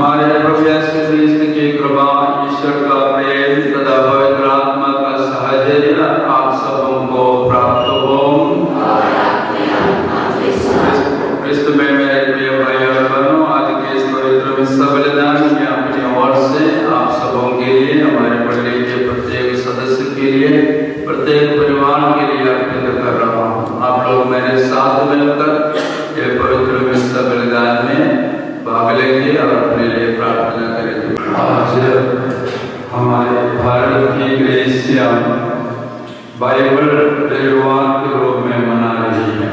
हमारे प्रभु यीशु क्रिस्त की कृपा, ईश्वर का प्रेम तथा पवित्र आत्मा का साहचर्य आप सबों को प्राप्त हो। क्रिस्त में मेरे प्रिय भाई और बहनों, आज के इस पवित्र मिस्सा बलिदान में अपनी ओर से आप सबों के लिए, हमारे मंडली के प्रत्येक सदस्य के लिए, प्रत्येक परिवार के लिए अर्पित कर रहा हूँ। आप लोग मेरे साथ मिलकर ये पवित्र मिस्सा बलिदान में भाग लेंगे और अपने लिए प्रार्थना करेंगे। आज हमारे भारत की कलीसिया बाइबल रविवार के रूप में मना रही है।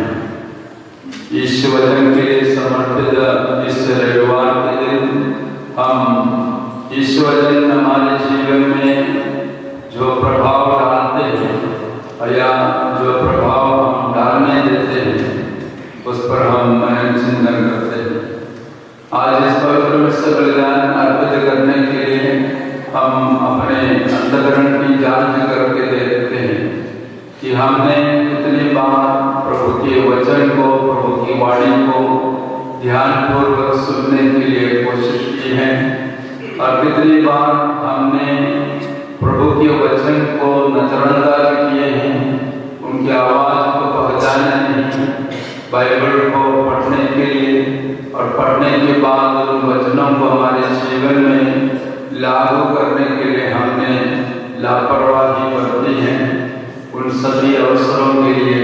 ईश्वर के लिए समर्पित इस रविवार के दिन हम ईश्वर हमारे जीवन में जो प्रभाव डालते हैं या जो प्रभाव हम डालने देते हैं उस पर हम मनन चिंतन करते हैं। आज इस पवित्र मिस्सा बलिदान अर्पित करने के लिए हम अपने अंतःकरण की जांच करके देखते हैं कि हमने कितनी बार प्रभु के वचन को, प्रभु की वाणी को ध्यानपूर्वक सुनने के लिए कोशिश की है और कितनी बार हमने प्रभु के वचन को नजरअंदाज किए हैं, उनकी आवाज़ को पहचाना नहीं, बाइबल को पढ़ने के लिए और पढ़ने के बाद उन वचनों को हमारे जीवन में लागू करने के लिए हमने लापरवाही बरती है। उन सभी अवसरों के लिए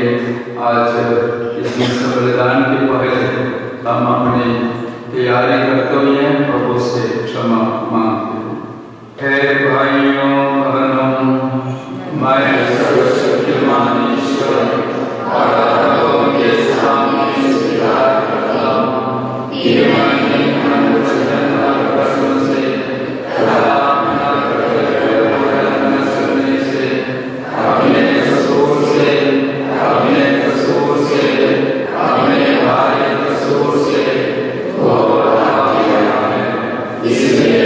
आज इस मिस्सा बलिदान के पहले हम अपनी तैयारी करते हुए प्रभु से क्षमा मांगते हैं। हे भाइयों बहनों, मैं सर्वशक्तिमान ईश्वर और लोगों के सामने स्वीकार करता हूँ कि मैंने वचन और कर्म से तथा अपना कर्तव्य न करने से, अपने कसूर से, अपने भारी कसूर से घोर पाप किया है। इसलिए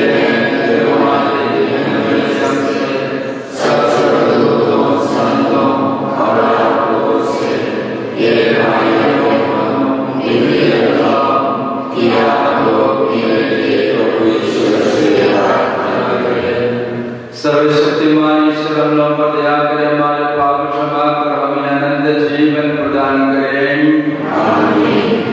सर्वशक्तिमान ईश्वर हम लोगों पर दया करे, हमारे पाप क्षमा कर हमें अनंत जीवन प्रदान करें। आमीन।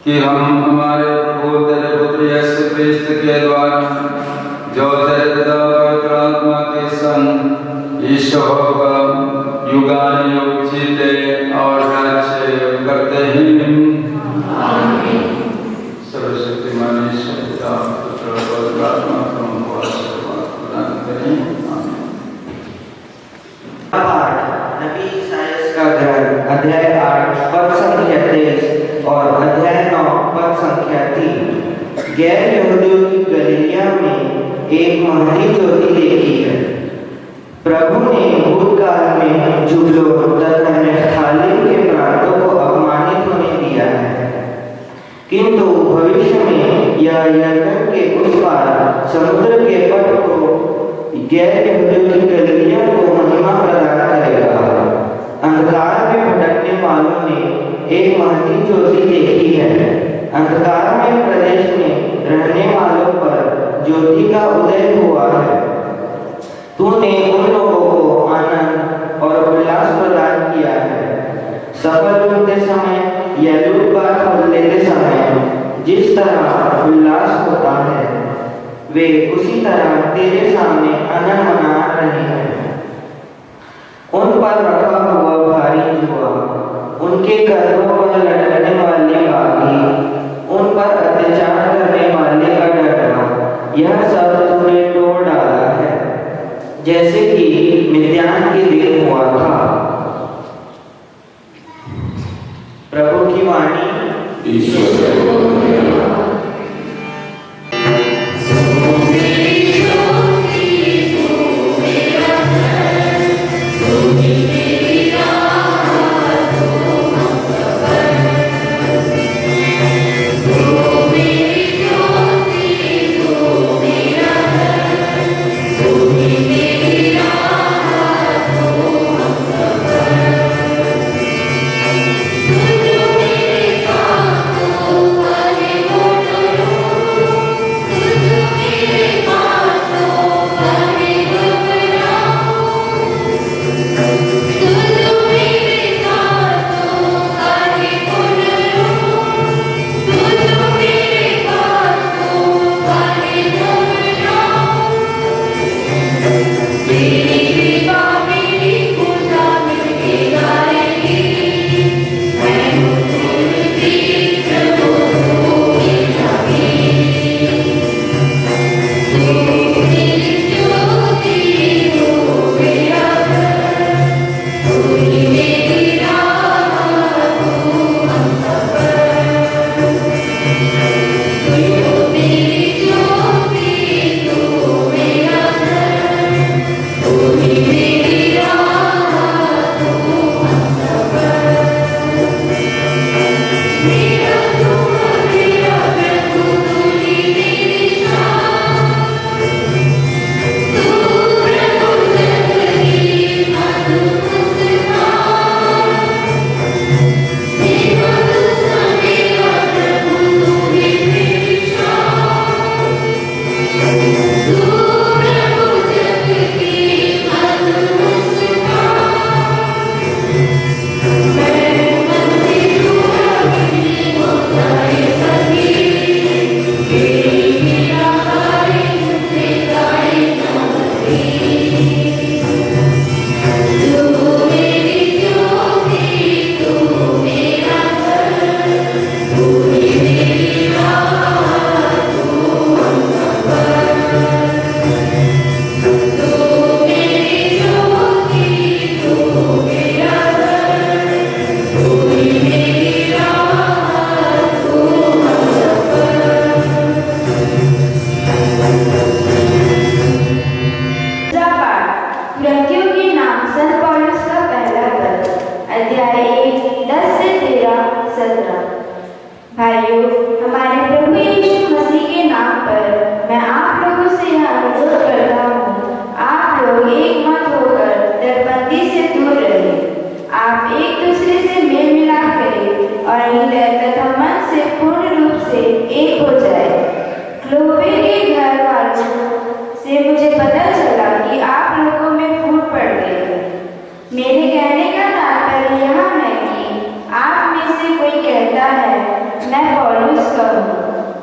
कि हम हमारे को तेरे पुत्र यीशु क्रिस्त के द्वारा जो तेरे पिता पवित्र आत्मा के संग ईश्वर होकर युगानुयुग जीते और राज्य करते हैं। सर्वशक्तिमान ईश्वर पिता पुत्र और पवित्र आत्मा को आशीर्वाद प्रदान करें। नबी ईसायाह का ग्रंथ अध्याय 8 पद संख्या 23 और अध्याय 9 पद संख्या 3। गैर यहूदियों की गलीलिया में एक महती ज्योति देखी है। प्रभु ने भूतकाल में जुबलोन तथा नप्तालीम के प्रांतों को अपमानित होने दिया है, किंतु भविष्य में यह यरदन के उस पार समुद्र के पट को गैर यहूदियों की गलीलिया को महिमा प्रदान करेगा। अंधकार में भटकने वालों ने एक महती ज्योति देखी है। अंधकार में प्रदेश में रहने वालों पर ज्योति का उदय हुआ है। तूने उन लोगों को आनंद और उल्लास प्रदान किया है। सफल होते समय या लूटपाट कर लेते समय जिस तरह उल्लास होता है, वे उसी तरह तेरे सामने आनंद मना रहे हैं। उन पर रखा हुआ भारी जुआ, उनके कर्मों पर लटकने वाले बागी, उन पर अत्याचार करने वाले का डरना, यह सब तूने तोड़ डाला है, जैसे कि मिद्यान के दिन हुआ था। प्रभु की वाणी।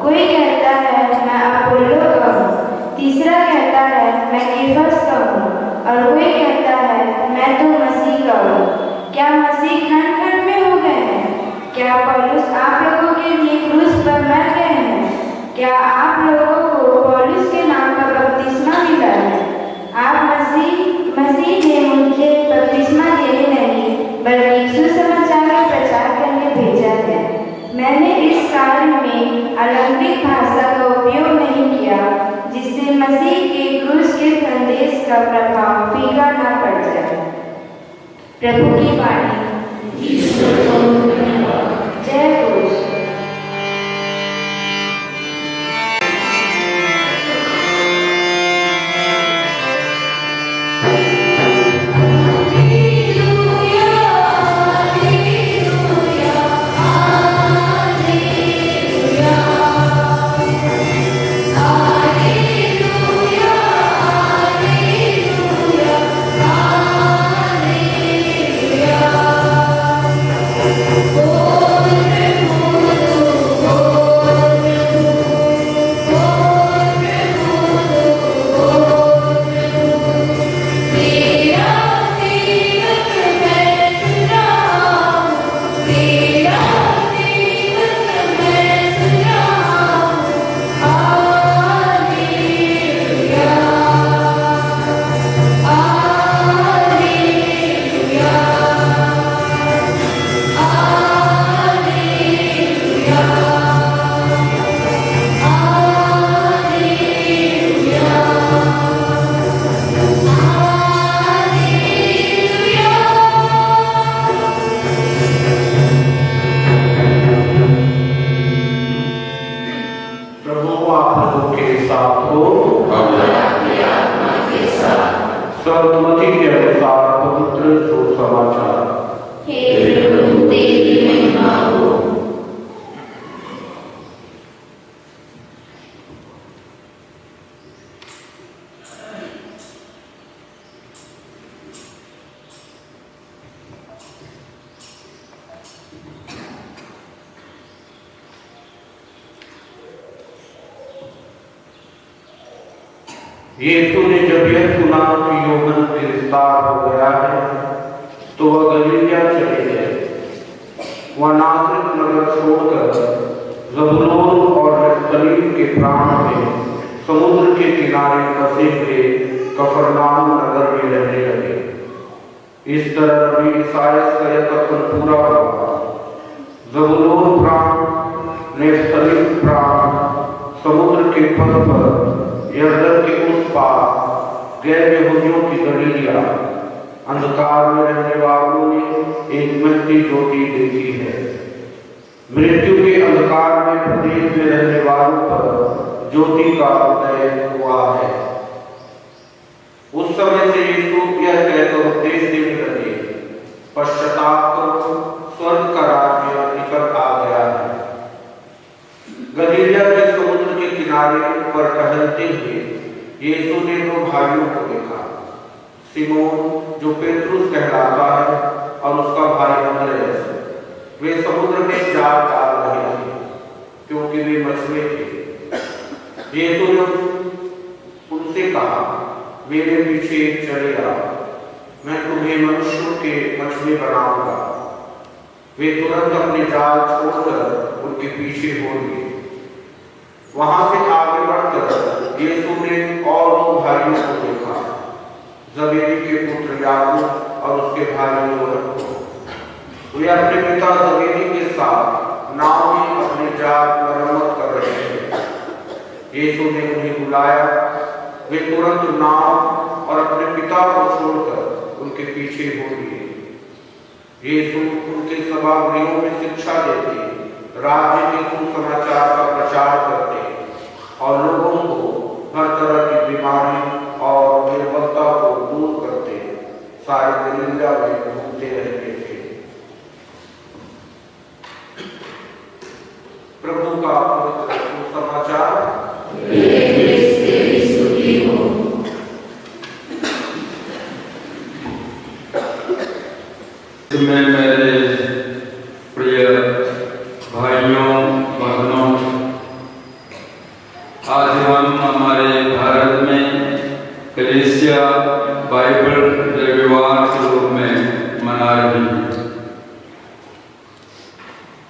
कोई कहता है मैं अपोलो का हूँ, तीसरा कहता है मैं केफस का हूँ, और कोई कहता है मैं तो मसीह का हूँ। क्या मसीह खंड खंड में हो गए हैं? क्या पौलुस आप लोगों के लिए क्रूस पर मर गए हैं? क्या आप लोगों को पौलुस के नाम का बपतिस्मा मिला है? आप मसीह ने मुझे बपतिस्मा देने नहीं बल्कि सुसमाचार का प्रचार करने भेजा है। मैंने इस कार्य में अलंकृत भाषा का उपयोग नहीं किया जिससे मसीह के क्रूस के संदेश का प्रभाव फीका न पड़ जाए। प्रभु की वाणी। जय घोष। सर्वमति के अनुसार पवित्र सुसमाचार। हे प्रभु तेरी महिमा हो। यीशु ने जब यह सुना कि यूहन्ना गिरफ्तार हो गया है तो वह गलीलिया चले गए। वह नासरत नगर छोड़कर ज़बूलून और नप्ताली के प्रांत में समुद्र के किनारे बसे हुए कफरनाहूम नगर में रहने लगे। इस तरह नबी ईसायाह का यह कथन पूरा हुआ। ज़बूलून प्रांत, नप्ताली प्रांत, समुद्र के पथ पर यरदन के उस पार गैर यहूदियों की गलीलिया, अंधकार में रहने वालों ने एक महती ज्योति देखी है। मृत्यु के अंधकार में प्रदेश में रहने वालों पर ज्योति का उदय हुआ है। उस समय से यीशु यह कहकर उपदेश देने लगे, पश्चाताप करो, स्वर्ग का राज्य निकट आ गया है। गलीलिया के समुद्र के किनारे पर टहलते हुए यीशु ने दो भाइयों को देखा, सिमोन जो पेतरुस कहलाता है और उसका भाई अंद्रयास। वे समुद्र में जाल डाल रहे थे क्योंकि वे मछुए थे। यीशु ने उनसे कहा, मेरे पीछे चले आओ, मैं तुम्हें मनुष्यों के मछुए बनाऊंगा। वे तुरंत अपने जाल छोड़कर उनके पीछे हो गए। वहां से आगे बढ़कर यीशु ने और दो भाइयों को देखा, जबेदी के पुत्र याकूब और उसके भाई यूहन्ना को। वे अपने पिता जबेदी के साथ नाव में अपने जाल मरम्मत कर रहे थे। यीशु ने उन्हें बुलाया। वे तुरंत नाव और अपने पिता को छोड़कर उनके पीछे हो लिए। यीशु उनके सभागृहों में शिक्षा देते, राज्य के सुसमाचार का प्रचार करते और लोगों को हर तरह की बीमारी और निर्बलता को दूर करते सारे गलीलिया में घूमते रहते थे। प्रभु का पवित्र सुसमाचार। मैं मेरे प्रिय भाइयों बहनों हम हमारे भारत में कलीसिया बाइबल रविवार के रूप में मना रही है।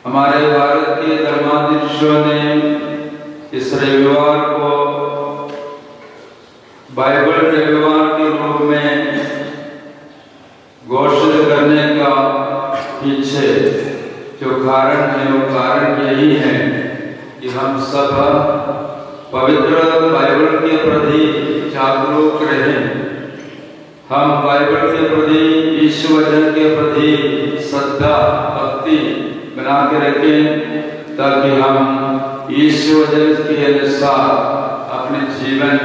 हमारे भारत के धर्माध्यक्षों ने इस रविवार को बाइबल रविवार के रूप में घोषित करने का पीछे जो कारण है वो कारण यही है कि हम सब पवित्र बाइबल के प्रति जागरूक रहें। हम बाइबल के प्रति, ईश्वर वचन के प्रति श्रद्धा भक्ति बना के रखें ताकि हम ईश्वर वचन के अनुसार अपने जीवन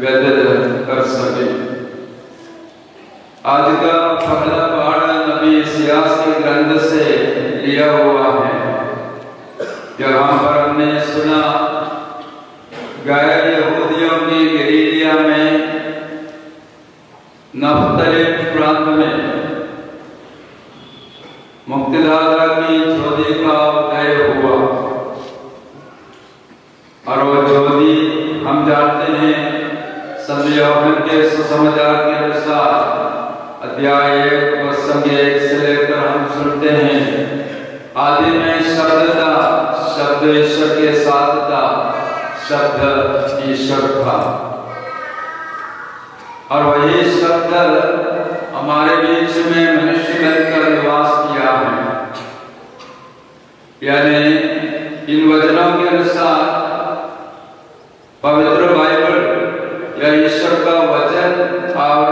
व्यतीत कर सकें। आज का पहला पाठ नबी इसायाह के ग्रंथ से लिया हुआ है। जहाँ पर हमने सुना गैर यहूदियों की गलीलिया में नफ्तली प्रांत में मुक्तिदाता की ज्योति का उदय हुआ और वो ज्योति हम जानते हैं संत यूहन्ना के सुसमाचार के अनुसार अध्याय 1 वचन 1 से लेकर हम सुनते हैं, आदि में शब्द था, शब्द ईश्वर के साथ था, शब्द ईश्वर था और वही शब्द हमारे बीच में मनुष्य बनकर निवास किया है। यानी इन वचनों के अनुसार पवित्र बाइबल या ईश्वर का वचन और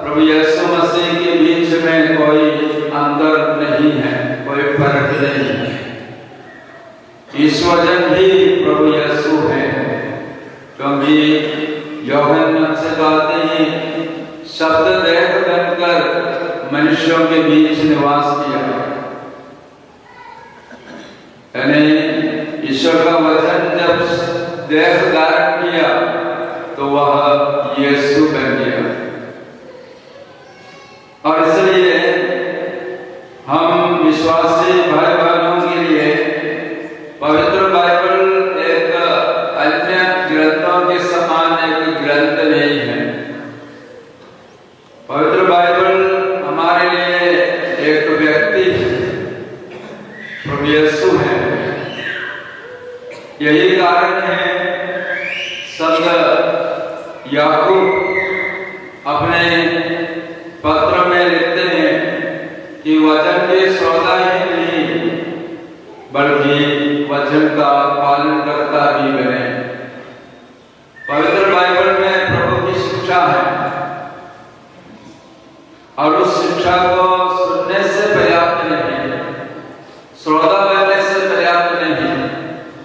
प्रभु यीशु मसीह के बीच में कोई अंतर नहीं है, कोई फर्क नहीं है। ईश्वर वचन ही प्रभु यीशु है, क्योंकि यूहन्ना से कहते हैं शब्द देह बनकर मनुष्यों के बीच निवास किया। यानी ईश्वर का वचन जब देह धारण किया तो वह यीशु बन गया। और इसलिए हम विश्वासी भाई बहनों के लिए पवित्र बाइबल एक अन्य ग्रंथों के समान एक ग्रंथ नहीं है। पवित्र बाइबल हमारे लिए एक व्यक्ति प्रभु यीशु है। यही कारण है संत याकूब अपने पत्र में लिखते हैं कि वचन के श्रोता ही नहीं बल्कि वचन का पालन करता भी बने। पवित्र बाइबल में प्रभु की शिक्षा है और उस शिक्षा को सुनने से पर्याप्त नहीं, श्रोता बनने से पर्याप्त नहीं,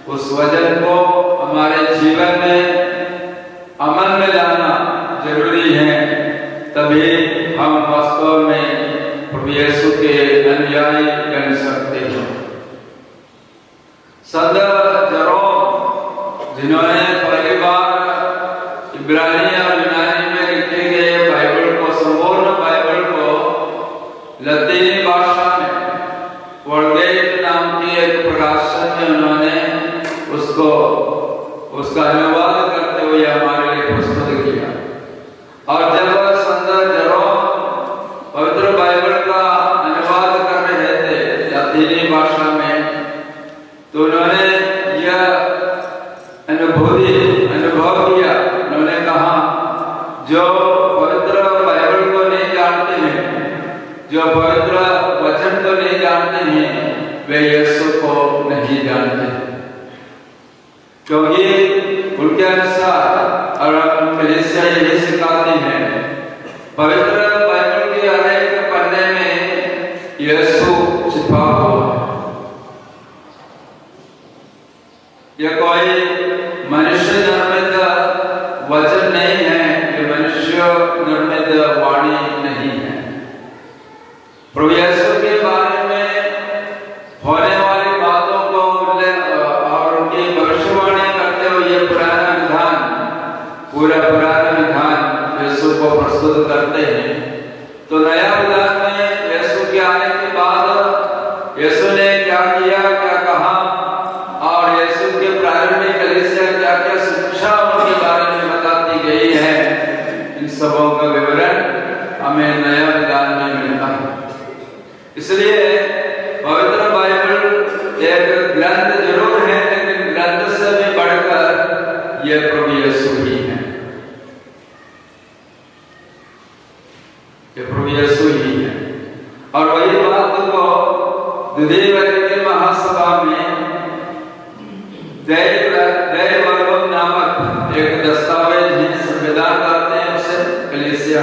उस वचन को हमारे जीवन में अमल में लाना जरूरी है। तभी हम वास्तव में प्रभु यीशु के अनुयायी बन सकते हैं। संत जेरोम जिन्होंने पहली बार इब्रानी और यूनानी में लिखे गए बाइबल को, संपूर्ण बाइबल को लतीनी भाषा में वर्गेट नाम की एक प्रकाशन में उन्होंने उसका अनुवाद करते हुए हमारे लिए प्रस्तुत किया। और जब संत जेरोम पवित्र बाइबल का अनुवाद कर रहे थे लतीनी भाषा में, तो उन्होंने यह अनुभव किया। उन्होंने कहा जो पवित्र बाइबल को नहीं जानते हैं, जो पवित्र वचन को नहीं जानते हैं, वे यीशु को नहीं जानते, क्योंकि उनके अनुसार और कलीसिया यही सिखाते हैं पवित्र बाइबल के हर एक पन्ने में यीशु छिपा हुआ। यह कोई मनुष्य निर्मित वचन नहीं है, ये मनुष्य निर्मित वाणी नहीं है। प्रभु यीशु के बारे में होने वाली बातों को और उनकी भविष्यवाणी करते हुए पूरा पुराना विधान यीशु को प्रस्तुत करते हैं। तो नया विधान में यीशु के आने के बाद यीशु ने क्या किया, क्या कहा और यीशु के प्रारंभिक कलीसिया क्या क्या शिक्षा दैववर्गम नामक एक दस्तावेज है, संविधान कहते हैं उसे कलीसिया।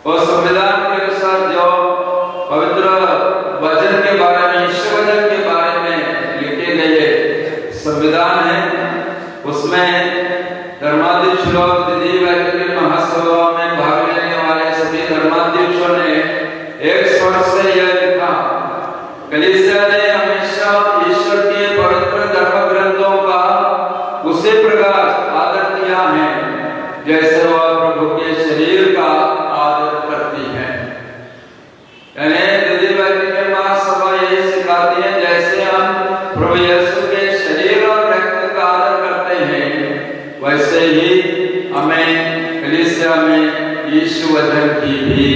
और संविधान के अनुसार जो पवित्र वचन के बारे में, ईश्वर वचन के बारे में लिखे गए संविधान है, उसमें धर्माध्यक्ष लोग दीदी वैज्ञानिक महासभा में भाग लेने वाले सभी धर्माध्यक्षों ने एक स्वर से यह लिखा, कलीसिया ने हमेशा ईश्वर के पवित्र धर्म ग्रंथों का उसी प्रकार आदर किया है जैसे वह प्रभु के शरीर का आदर करती है। यानी दीदी वैज्ञानिक महासभा यही सिखाती है, जैसे हम प्रभु यीशु के शरीर और रक्त का आदर करते हैं, वैसे ही हमें कलीसिया में यीशु वचन की भी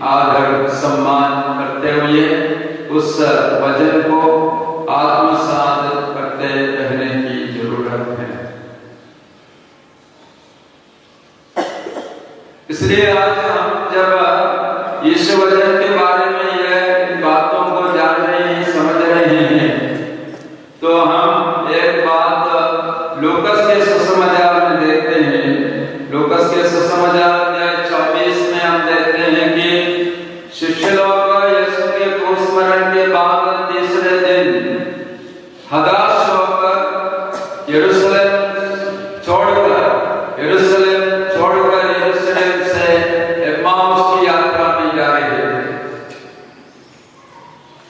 आदर सम्मान करते हुए उस वचन को आत्मसात करते रहने की जरूरत है। इसलिए आज हम जब यीशु वचन के बारे में यह बातों को जान रहे हैं, समझ रहे हैं, तो हम एक बात लूकस के सुसमाचार में देखते हैं। लूकस के सुसमाचार अध्याय 24 में हम देखते हैं कि शिष्य लोग यीशु के क्रूसमरण के बाद तीसरे दिन हताश होकर यरूशलेम छोड़कर यरूशलेम से एम्माउस की यात्रा में जा रहे थे,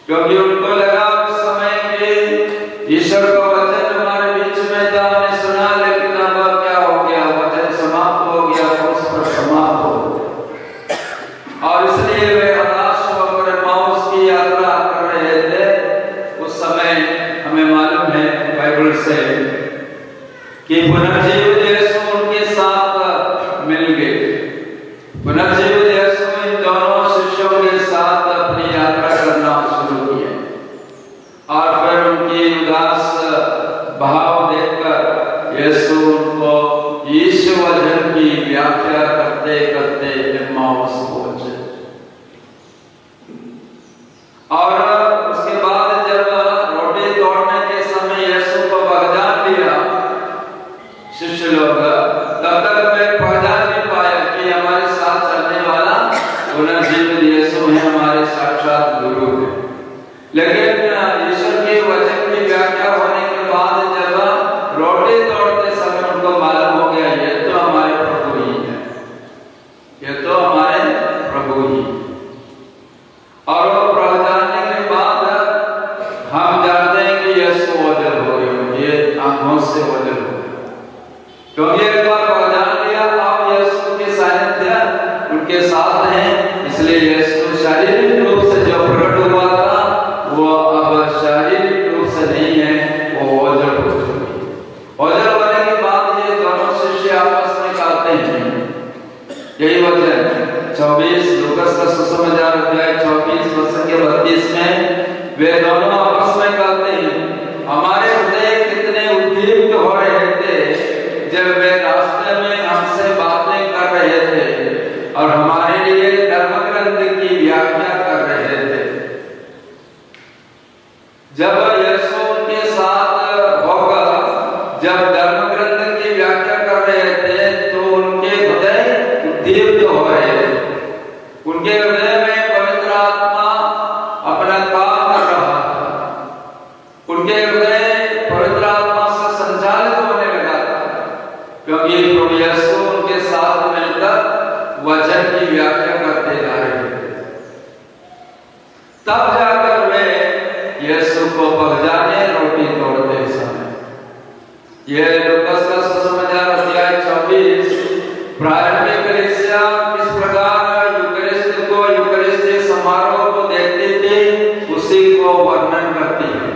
क्योंकि उनको लगा उस समय कि ईश्वर का वचन हमारे बीच में था, हमने सुना, लेकिन अब क्या हो गया, वचन समाप्त हो गया, उस पर समाप्त हो गया, और इसलिए वे हताश होकर एम्माउस की यात्रा कर रहे थे। उस समय हमें मालूम है बाइबल से कि पुनर्जीवित यीशु उनके साथ मिल गए। पुनर्जीवित यीशु इन दोनों शिष्यों के साथ अपनी यात्रा करना शुरू किए, और फिर उनकी उदास भाव देखकर यीशु उनको यीशु वचन की व्याख्या करते करते एम्माउस पहुंचे। और उसके बाद जब रोटी तोड़ने के समय यीशु को पहचान लिया शिष्य लोग, तब तक वे पहचान नहीं पाया कि हमारे साथ चलने वाला पुनर्जीवित यीशु है, हमारे साक्षात गुरु है। लेकिन ईश्वर के वचन की व्याख्या होने के बाद जब रोटी तोड़ते समय उनको मालूम हो गया ये तो हमारे प्रभु ही है, ये तो हमारे प्रभु ही। और वो पहचानने के बाद हम जानते हैं कि यीशु ओझल हो गए, ये आंखों से ओझल हो गए, क्योंकि एक बार पहचान लिया आप यीशु के सानिध्य उनके साथ हैं, इसलिए यीशु शारीरिक रूप से जो प्रकट हुआ था वो अब शारीरिक रूप से नहीं है, वो ओझल हो चुकी। ओझल होने के बाद ये दोनों शिष्य आपस में कहते हैं, यही वचन 24 लूकस का सुसमाचार अध्याय 24 वचन के 32 में वे दोनों आपस में कहते हैं, हमारे हृदय कितने उद्दीप्त हो रहे थे जब वे रास्ते में हमसे बातें कर रहे थे और हमारे लिए धर्म ग्रंथ की व्याख्या कर रहे थे। जब यीशु उनके साथ होकर जब धर्म ग्रंथ की व्याख्या कर रहे थे तो उनके हृदय उद्दीप्त हो रहे थे, उनके हृदय में पवित्र आत्मा अपना काम कर रहा था, उनके हृदय पवित्र आत्मा से संचालित होने लगा था, क्योंकि प्रभु यीशु उनके साथ मिलकर वचन की व्याख्या करते जा रहे थे। तब जाकर वे यीशु को पहचाने रोटी तोड़ते समय। यह लूकस का सुसमाचार अध्याय 24 प्रारंभिक कलीसिया किस प्रकार यूकरिस्टिक समारोह को देखती थी उसी को वर्णन करती है।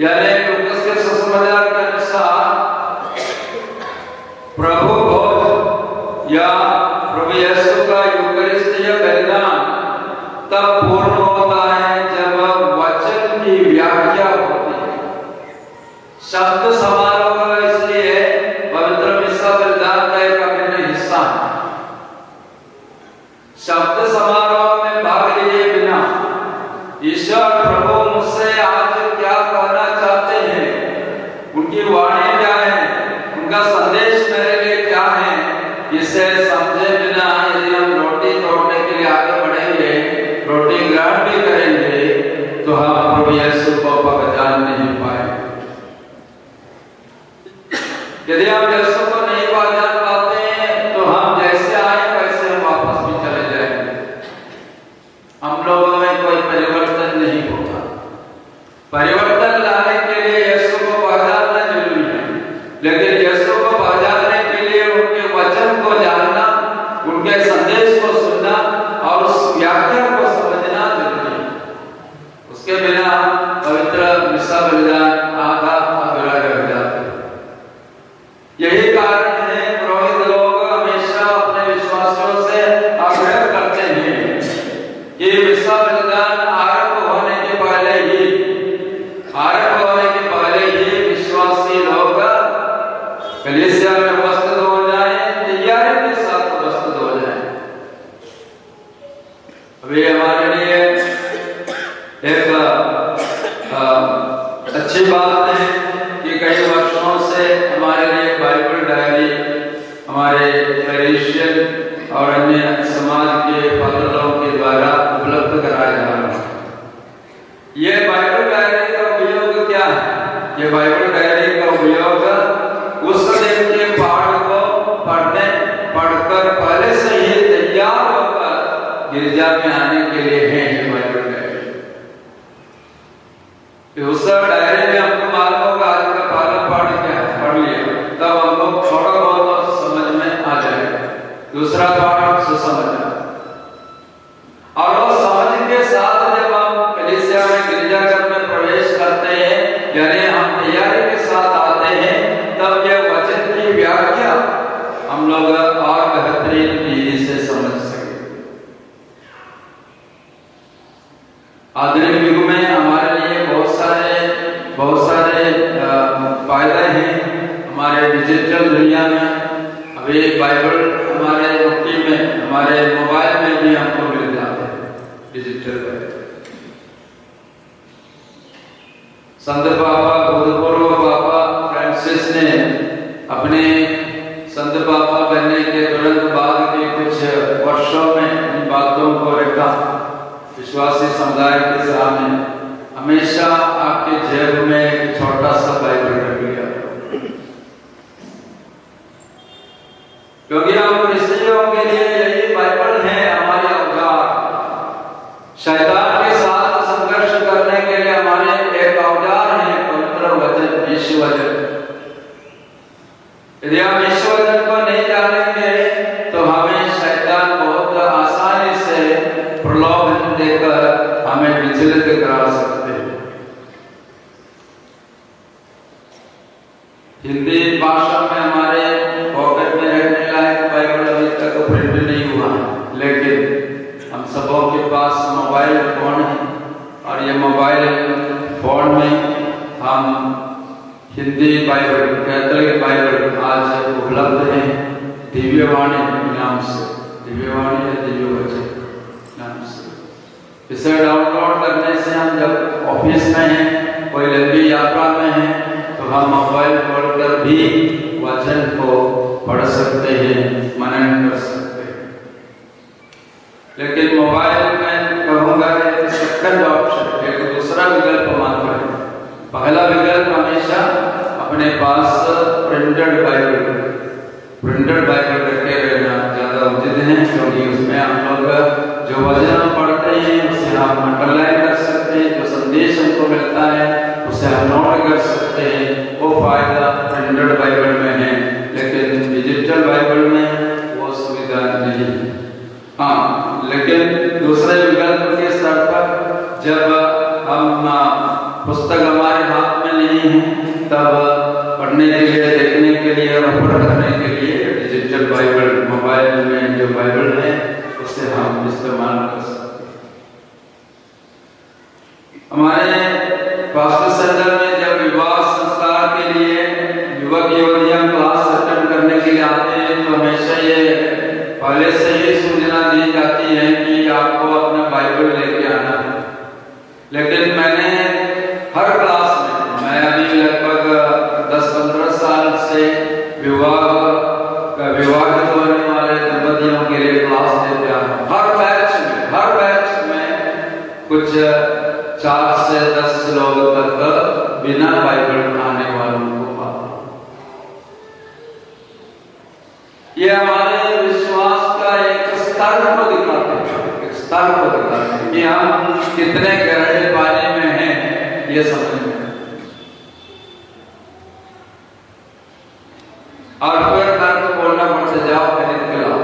यानी लूकस के सुसमाचार के अनुसार प्रभु भोज या प्रभु यीशु का यूकरिस्टीय बलिदान तब पूर्ण होता है जब वचन की व्याख्या होती है। शब्द समारोह इसलिए पवित्र मिस्सा बलिदान का एक अभिन्न हिस्सा है। शब्द समारोह में भाग लिए बिना ईश्वर प्रभु मुझसे आज क्या कहना चाहते हैं यदि हम यीशु को नहीं पहचान पाते हैं तो हम जैसे आए वैसे हम वापस भी चले जाएंगे। हम लोगों में कोई परिवर्तन नहीं होगा। परिवर्तन लाने के लिए यीशु को पहचानना जरूरी है, लेकिन यीशु को पहचानने के लिए उनके वचन को जानना, उनके संदेश को सुनना और उस व्याख्या को समझना जरूरी है। उसके बिना पवित्र मिसा बलिदान आधा अधूरा रह जाता है। यही कारण है पुरोहित लोग हमेशा अपने विश्वासियों से आग्रह करते हैं कि मिसा बलिदान आरंभ होने के पहले ही विश्वासी लोग कलीसिया में उपस्थित हो जाएं, तैयारी के साथ उपस्थित हो जाएं। अभी हमारे लिए एक अच्छी बात है कि कई वर्षों से हमारे लिए बाइबल डायरी हमारे पैरिशियन और अन्य समाज के फादरों के द्वारा उपलब्ध कराया जा रहा है। ये बाइबल डायरी का उपयोग क्या है? ये बाइबल डायरी का उपयोग उस दिन के पाठ को पढ़कर पहले से ही तैयार होकर गिरजा में आने के लिए है। ये बाइबल डायरी उस डायरी में हमको मालूम होगा आज का पाठ क्या है, पढ़ लिया तब हमको थोड़ा बहुत समझ में आ जाएगा। दूसरा पाठ सुसमझना, और वो समझ के साथ जब हम कलीसिया में गिरजाघर में प्रवेश करते हैं, यानी हम तैयारी के साथ आते हैं, तब यह वचन की व्याख्या हम लोग और बेहतरीन विधि से समझ सके। आधुनिक युग में हमारे लिए बहुत सारे फायदे हैं। हमारे डिजिटल दुनिया में अभी बाइबल हमारे मुट्ठी में, हमारे मोबाइल में भी हमको मिल जाते हैं डिजिटल बाइबल। संत पापा, भूतपूर्व पापा फ्रांसिस ने अपने संत पापा बनने के तुरंत बाद के कुछ वर्षों में इन बातों को रखा विश्वासी समुदाय के सामने। हमेशा आपके जेब में एक छोटा सा बाइबल रख लिया, क्योंकि हम क्रिश्चियनों के लिए यही बाइबल है हमारे औजार। शैतान के साथ संघर्ष करने के लिए हमारे एक औजार है पवित्र वचन, यीशु वचन। यदि हम यीशु वचन को नहीं जानेंगे तो हमें शैतान बहुत आसानी से प्रलोभन देकर हमें विचलित करा सकते हैं। हिंदी भाषा में हमारे पॉकेट में रखने लायक बाइबल अभी तक प्रिंट नहीं हुआ है, लेकिन हम सबों के पास मोबाइल फोन है और ये मोबाइल फोन में हम हिंदी बाइबल, कैथोलिक बाइबल आज उपलब्ध है दिव्यवाणी नाम से, दिव्यवाणी या दिव्य वचन नाम से। इसे डाउनलोड करने से हम जब ऑफिस में हैं, कोई लंबी यात्रा में हैं, तो हम मोबाइल खोलकर भी वचन को पढ़ सकते हैं, मनन कर सकते हैं। लेकिन मोबाइल में कहूँगा एक सेकंड ऑप्शन, एक दूसरा विकल्प मान पड़े। पहला विकल्प हमेशा अपने पास प्रिंटेड बाइबल रखे रहना ज़्यादा उचित है, क्योंकि उसमें हम लोग जो वचन पढ़ते हैं उसे हम अंडरलाइन कर सकते हैं, जो संदेश हमको मिलता है उसे हम नोट कर सकते हैं। वो फायदा प्रिंटेड बाइबल में है, लेकिन डिजिटल बाइबल में वो सुविधा नहीं है। हाँ, लेकिन दूसरे विकल्प के स्तर पर जब हम पुस्तक हमारे हाथ में नहीं है, तब पढ़ने के लिए, देखने के लिए, रेफर करने के लिए डिजिटल बाइबल मोबाइल में जो बाइबल है उसे हम इस्तेमाल कर सकते हैं। हमारे पास्टर सेंटर में जब विवाह संस्कार के लिए युवक युवतियां क्लास अटेंड करने के लिए आते हैं, तो हमेशा ये पहले से ही सूचना दी जाती है कि आपको अपना बाइबल लेके आना है। लेकिन मैंने हर क्लास में, मैं अभी लगभग 10-15 साल से विवाहित होने वाले दंपतियों के लिए क्लास देते हैं। हर बैच में कुछ 4 से 10 लोग तक बिना बाइबल आने वालों को पाता। ये हमारे विश्वास का एक स्तर को दिखाते हैं, एक स्तर को दिखाते हैं कि हम कितने गहरे पानी में हैं, ये समझ में। और फिर तर्क बोलना पड़ता, जाओ खरीद के लाओ,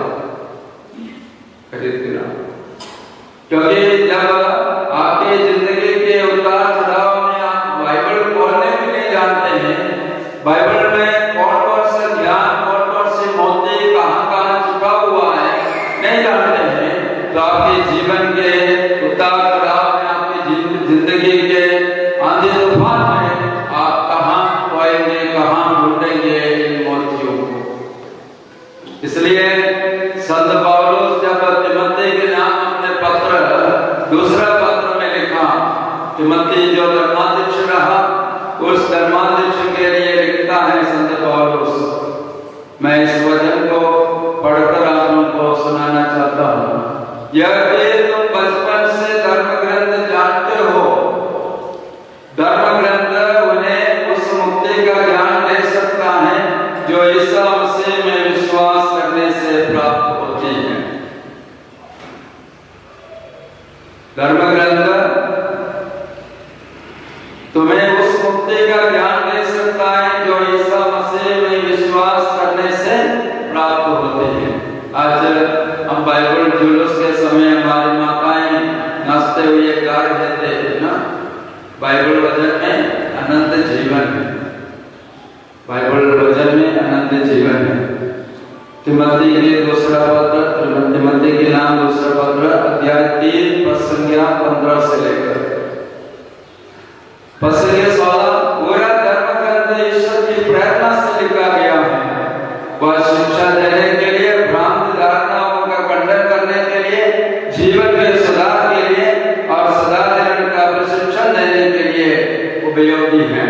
खरीद के लाओ। क्योंकि जब आपकी जिंदगी के उतार चढ़ाव में आप बाइबल पढ़ने भी नहीं जानते हैं, बाइबल में कौन-कौन से ज्ञान, कौन-कौन से मोती कहां-कहां छुपा हुआ है नहीं जानते हैं, तो आपके जीवन के उतार चढ़ाव में, आपकी जिंदगी के आंधी तूफान में आप कहां पाएंगे, कहां ढूंढेंगे इन मोतियों को। इसलिए संत पौलुस जब तिमोथी के नाम अपने पत्र, दूसरा पत्र में लिखा, तिमोथी जो धर्माध्यक्ष रहा, उस धर्माध्यक्ष के लिए लिखता है संत पौलुस। मैं इस वचन को पढ़कर आप लोगों को सुनाना चाहता हूँ। यह कि तुम बचपन से धर्म ग्रंथ जानते हो। धर्म ग्रंथ उन्हें उस मुक्ति का ज्ञान दे सकता है जो ईसा मसीह में विश्वास करने से प्राप्त होती है। धर्म ग्रंथ तुम्हें उस मुक्ति का ज्ञान दे सकता है जो ईसा मसीह में विश्वास करने से प्राप्त होती है। आज हम बाइबल जुलूस के समय हमारी माताएं नाचते हुए गा रहे थे ना, बाइबल वचन में अनंत जीवन है, बाइबल वचन में अनंत जीवन है। तिमोथी के दूसरा पत्र, तिमोथी के नाम दूसरा पत्र, अध्याय 3 पद संख्या 15 से लेकर पद संख्या 16, पूरा धर्म ग्रंथ ईश्वर की प्रेरणा से लिखा गया है। वह शिक्षा देने के लिए, भ्रांत धारणाओं का खंडन करने के लिए, जीवन के सुधार के लिए और सदाचरण का प्रशिक्षण देने के लिए उपयोगी है,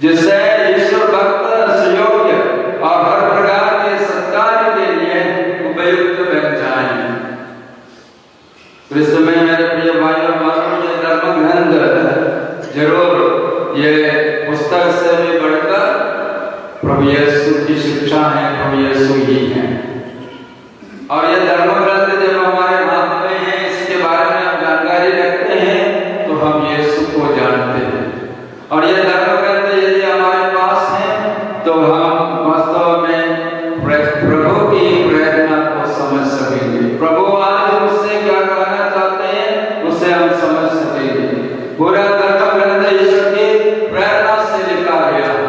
जिससे ईश्वर भक्त सुयोग्य और हर प्रकार के सत्कार्य के लिए उपयुक्त बन जाएं। क्रिस्त में मेरे प्रिय भाइयों बहनों, ये धर्म ग्रंथ जरूर ये पुस्तक से भी बढ़कर प्रभु यीशु की शिक्षा है, प्रभु यीशु ही है। और ये धर्म ग्रंथ जब हमारे हाथ में है, इसके बारे में हम जानकारी रखते हैं तो हम यीशु को जानते हैं। और ये धर्म ग्रंथ यदि हमारे पास है तो हम वास्तव में प्रभु की प्रेरणा को समझ सकेंगे। प्रभु आज मुझसे क्या कहना चाहते हैं उसे हम समझ सकेंगे। पूरा धर्म ग्रंथ ईश्वर की प्रेरणा से लिखा गया है।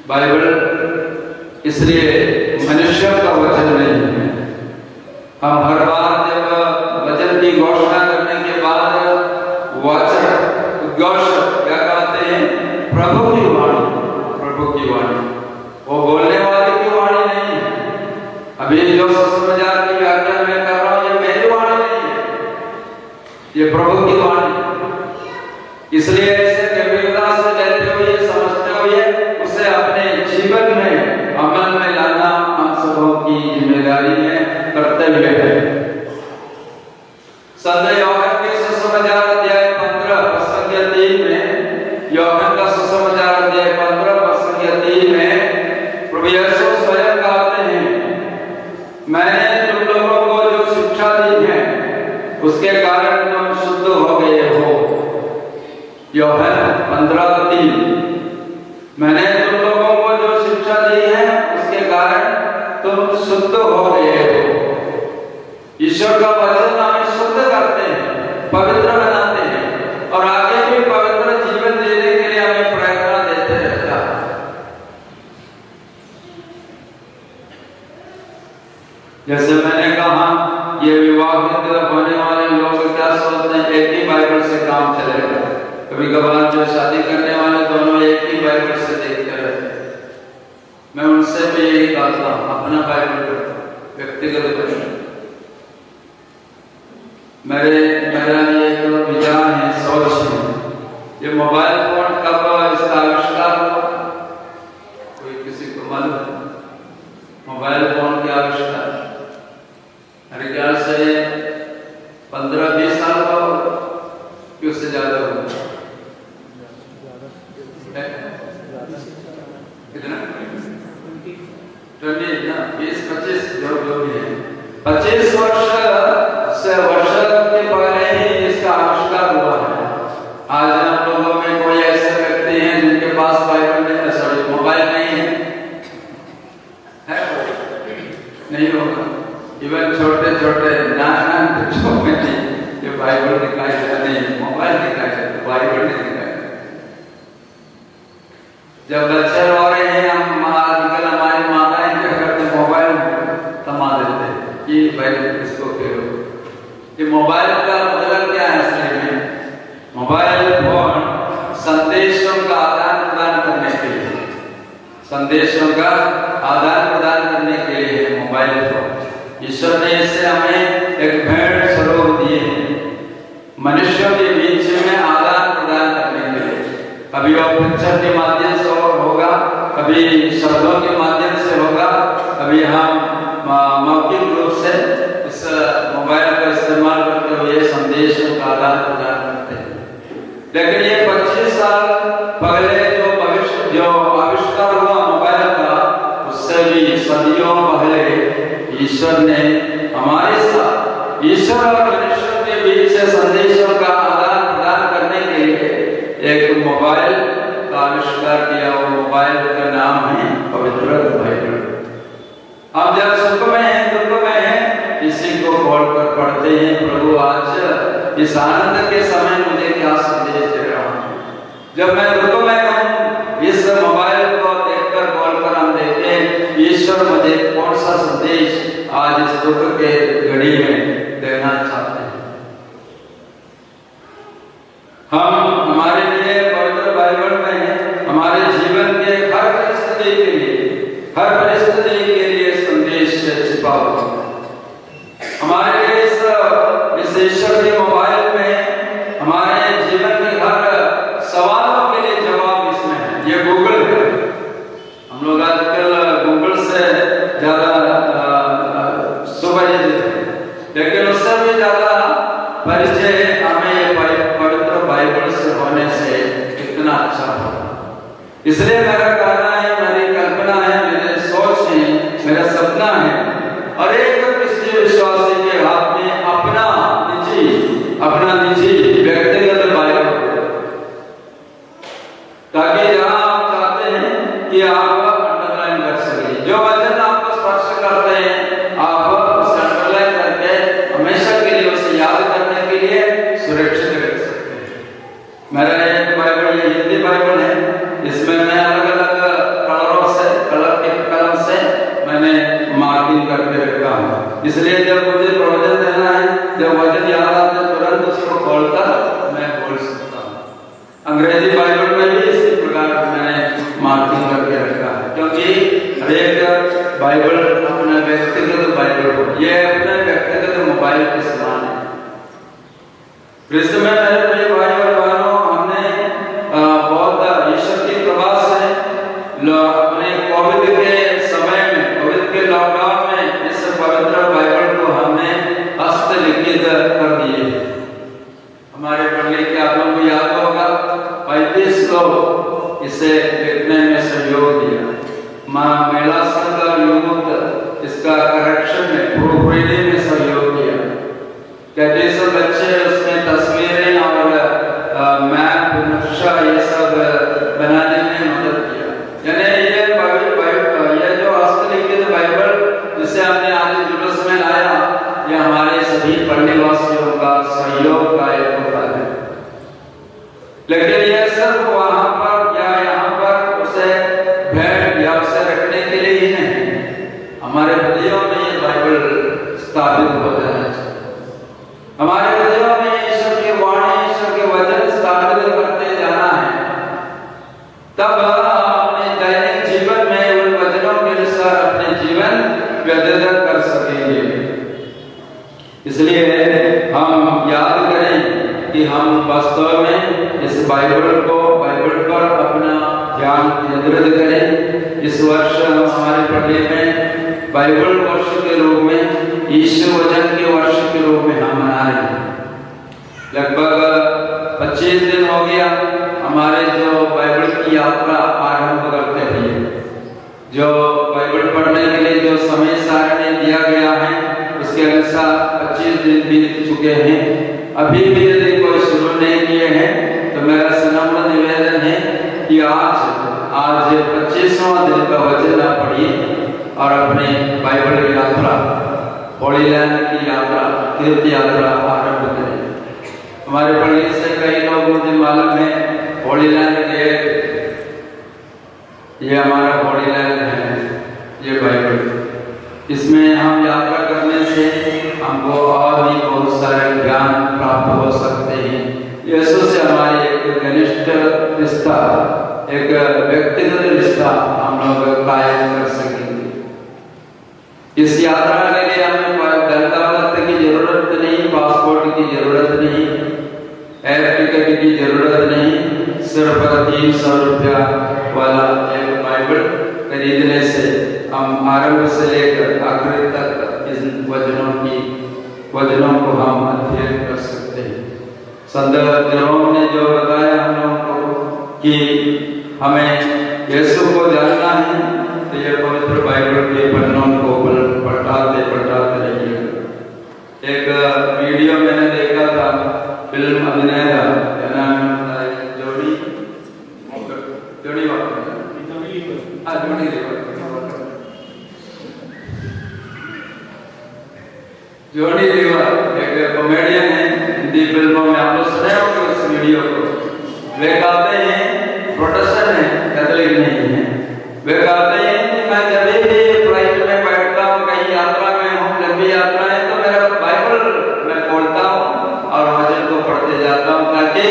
बाइबल इसलिए मनुष्य का वचन नहीं है। हम हर बार जब वचन की घोषणा करने के बाद वचन घोषणा क्या कहते हैं, प्रभु की वाणी, प्रभु की वाणी, वो बोलने वाले की वाणी नहीं है। अभी जो सुसमाचार की व्याख्या मैं कर रहा हूं, ये मेरी वाणी नहीं है, ये प्रभु की वाणी। इसलिए इसे गंभीरता से लेते हुए, समझते हुए उसे अपने जीवन में अमल में लाना हम सबों की जिम्मेदारी है, कर्तव्य है। संत यूहन्ना के सुसमाचार अध्याय 15 पद संख्या 3 में, यूहन्ना का सुसमाचार अध्याय 15 पद संख्या 3 में प्रभु यीशु स्वयं कहते हैं, मैंने तुम लोगों को जो शिक्षा दी है उसके कारण तुम शुद्ध हो गए हो। यूहन्ना 15:3, मैंने तुम लोगों को जो शिक्षा दी है उसके कारण तुम शुद्ध हो गए हो। ईश्वर का वचन हमें शुद्ध करते हैं, पवित्र बनाते हैं और आगे भी पवित्र जीवन देने के लिए हमें प्रेरणा देते रहता है। जैसे मैंने कहा, ये विवाहित होने वाले लोग क्या सोचते हैं, एक ही बाइबल से काम चलेगा। कभी कभार जो शादी करने वाले दोनों एक ही बाइबल से देखते रहते हैं। मैं उनसे भी यही कहता हूँ, अपना बाइबल पढ़ो, व्यक्तिगत पढ़ो। मेरा ये तो विचार है, सोच है। ये मोबाइल फोन कब इसका आविष्कार हुआ, कोई किसी को मालूम है? मोबाइल फोन के आविष्कार मेरे ख्याल से 15-20 साल का होगा कि उससे ज्यादा होगा। कितना? जब बच्चे रो रहे हैं हम आजकल हमारी माताएं क्या करते हैं, मोबाइल थमा देते हैं कि भाई इसको खेलो। ये मोबाइल का मतलब क्या है असली में? मोबाइल फोन संदेशों का आदान प्रदान करने के लिए, संदेशों का आदान प्रदान करने के लिए है मोबाइल फोन। ईश्वर ने इससे हमें एक भेंट स्वरूप दिए मनुष्यों के बीच में आदान प्रदान करने के लिए। कभी वो पिक्चर के माध्यम से होगा, कभी शब्दों के माध्यम से होगा, कभी हम मौखिक रूप से इस मोबाइल का इस्तेमाल करते हुए संदेशों का आदान प्रदान करते हैं। लेकिन ये 25 साल पहले जो आविष्कार हुआ मोबाइल का, उससे भी सदियों पहले ईश्वर ने हमारे साथ, ईश्वर और मनुष्य के बीच से संदेशों का आदान प्रदान करने के लिए एक मोबाइल का आविष्कार किया। वो मोबाइल का नाम है पवित्र बाइबल। हम जब सुख में हैं, दुख में हैं, इसी को खोलकर पढ़ते हैं, प्रभु आज इस आनंद के समय मुझे क्या संदेश दे रहा हूँ। जब मैं दुख में हूँ, इस मोबाइल को देखकर खोलकर हम देखते हैं ईश्वर मुझे कौन सा संदेश आज इस दुख के घड़ी में देना चाहते हैं। हम हमारे लिए पवित्र बाइबल में हमारे जीवन के हर परिस्थिति के लिए संदेश छिपा हुआ है। हमारे इस ईश्वर के मोबाइल में हमारे जीवन के हर सवालों के लिए जवाब इसमें है। ये गूगल है। हम लोग आजकल गूगल से ज्यादा सुपरिचित हैं, लेकिन उससे भी ज्यादा परिचय हमें पवित्र बाइबल से होने से कितना अच्छा होगा। इसलिए मेरा कहना है, मेरी कल्पना है, मेरे सोच है, मेरा सपना है, और एक क्रिश्चियन विश्वासी के हाथ में अपना निजी व्यक्तिगत बाइबल, ताकि जहां आप चाहते हैं कि आप अंडरलाइन कर सकें, जो वचन आपको स्पर्श करते हैं आप उसे अंडरलाइन करके हमेशा के लिए उसे याद करने के लिए सुरक्षित रख सकते हैं। मेरा एक बाइबल, ये हिंदी बाइबल है, इसमें मैं अलग-अलग कलम से मैंने मार्किंग करके रखा हूँ। इसलिए जब मुझे प्रवचन देना है, जब वचन याद आते हैं, तुरंत उसको खोलकर मैं बोल सकता हूँ। अंग्रेजी बाइबल में भी इसी प्रकार मैंने मार्किंग करके रखा है, क्योंकि हर एक बाइबल अपना व्यक्तिगत बाइबल हो, ये अपने व्यक्तिगत मोबाइल के समान है। कृष्ण में मेरे प्रिय भाई और बहनों, हमने बहुत ईश्वर की कृपा से अपने कोविड के समय में, कोविड के लॉकडाउन में इस पवित्र बाइबल को हमने हस्तलिखित कर दिए। हमारे पढ़ने के आप लोगों को याद होगा 35 लोग इसे लिखने में सहयोग दिया। महिला संघ यूथ इसका करेक्शन में, प्रूफ रीडिंग में सहयोग किया। कैटेकिज्म बच्चे उसमें तस्वीरें और मैप, नक्शा ये सब बनाने में मदद किया। यानी ये जो हस्तलिखित बाइबल जिसे हमने आज जुलूस में लाया, ये हमारे सभी पढ़ने वासियों का सहयोग का एक उदाहरण है। लेकिन ये सिर्फ वहां पर या यहाँ पर उसे भेंट या उसे रखने के लिए ही नहीं, हमारे हृदयों में ये बाइबल स्थापित हो जाना चाहिए। हमारे हृदयों में ईश्वर की वाणी, ईश्वर के वचन स्थापित करते जाना है, तब अपने दैनिक जीवन में उन वचनों के अनुसार अपने जीवन व्यतीत कर सकेंगे। इसलिए हम याद करें कि हम वास्तव में इस बाइबल पर अपना ध्यान केंद्रित करें। इस वर्ष हम हमारे पढ़ने में बाइबल वर्ष के रूप में, ईश्वर वचन के वर्ष के रूप में हम मना रहे हैं। लगभग 25 दिन हो गया हमारे जो बाइबल की यात्रा आरंभ करते हुए। जो बाइबल पढ़ने के लिए जो समय सारणी दिया गया है, उसके अनुसार 25 दिन बीत चुके हैं। अभी भी यदि कोई शुरू नहीं किए हैं तो मेरा सनम्र निवेदन है कि आज 25वां दिन का वचन आप पढ़िए और अपने बाइबल यात्रा, होली लैंड की यात्रा, तीर्थ यात्रा आरंभ करें। हमारे पढ़ने से कई लोग, मुझे मालूम है, होली लैंड गए, एक घनिष्ठ रिश्ता, एक व्यक्तिगत रिश्ता हम लोग कायम कर सकेंगे। इस यात्रा के लिए हमें धन दौलत की जरूरत नहीं, पासपोर्ट की जरूरत नहीं, एयर टिकट की जरूरत नहीं। सिर्फ 300 रुपया वाला एक बाइबल खरीदने से हम आरंभ से लेकर आखिर तक इन वचनों को हम अध्ययन कर सकते हैं। संत जेरोम ने जो बताया हम लोगों को कि हमें यीशु को जानना है, तो ये पवित्र बाइबल के पन्नों को पलटाते रहिए। एक वीडियो मैंने देखा था, फिल्म अभिनय था, क्या नाम है, जोड़ी लीवर एक कॉमेडियन है, हिंदी फिल्मों में आप लोग सुने होंगे उस वीडियो को। वे कहते हैं, प्रोटेस्टेंट है, कैथोलिक नहीं है, वे कहते हैं कि मैं जब भी फ्लाइट में बैठता हूँ, कहीं यात्रा में हूँ, लंबी यात्रा है, तो मेरा बाइबल मैं खोलता हूँ और वचन को पढ़ते जाता हूँ, ताकि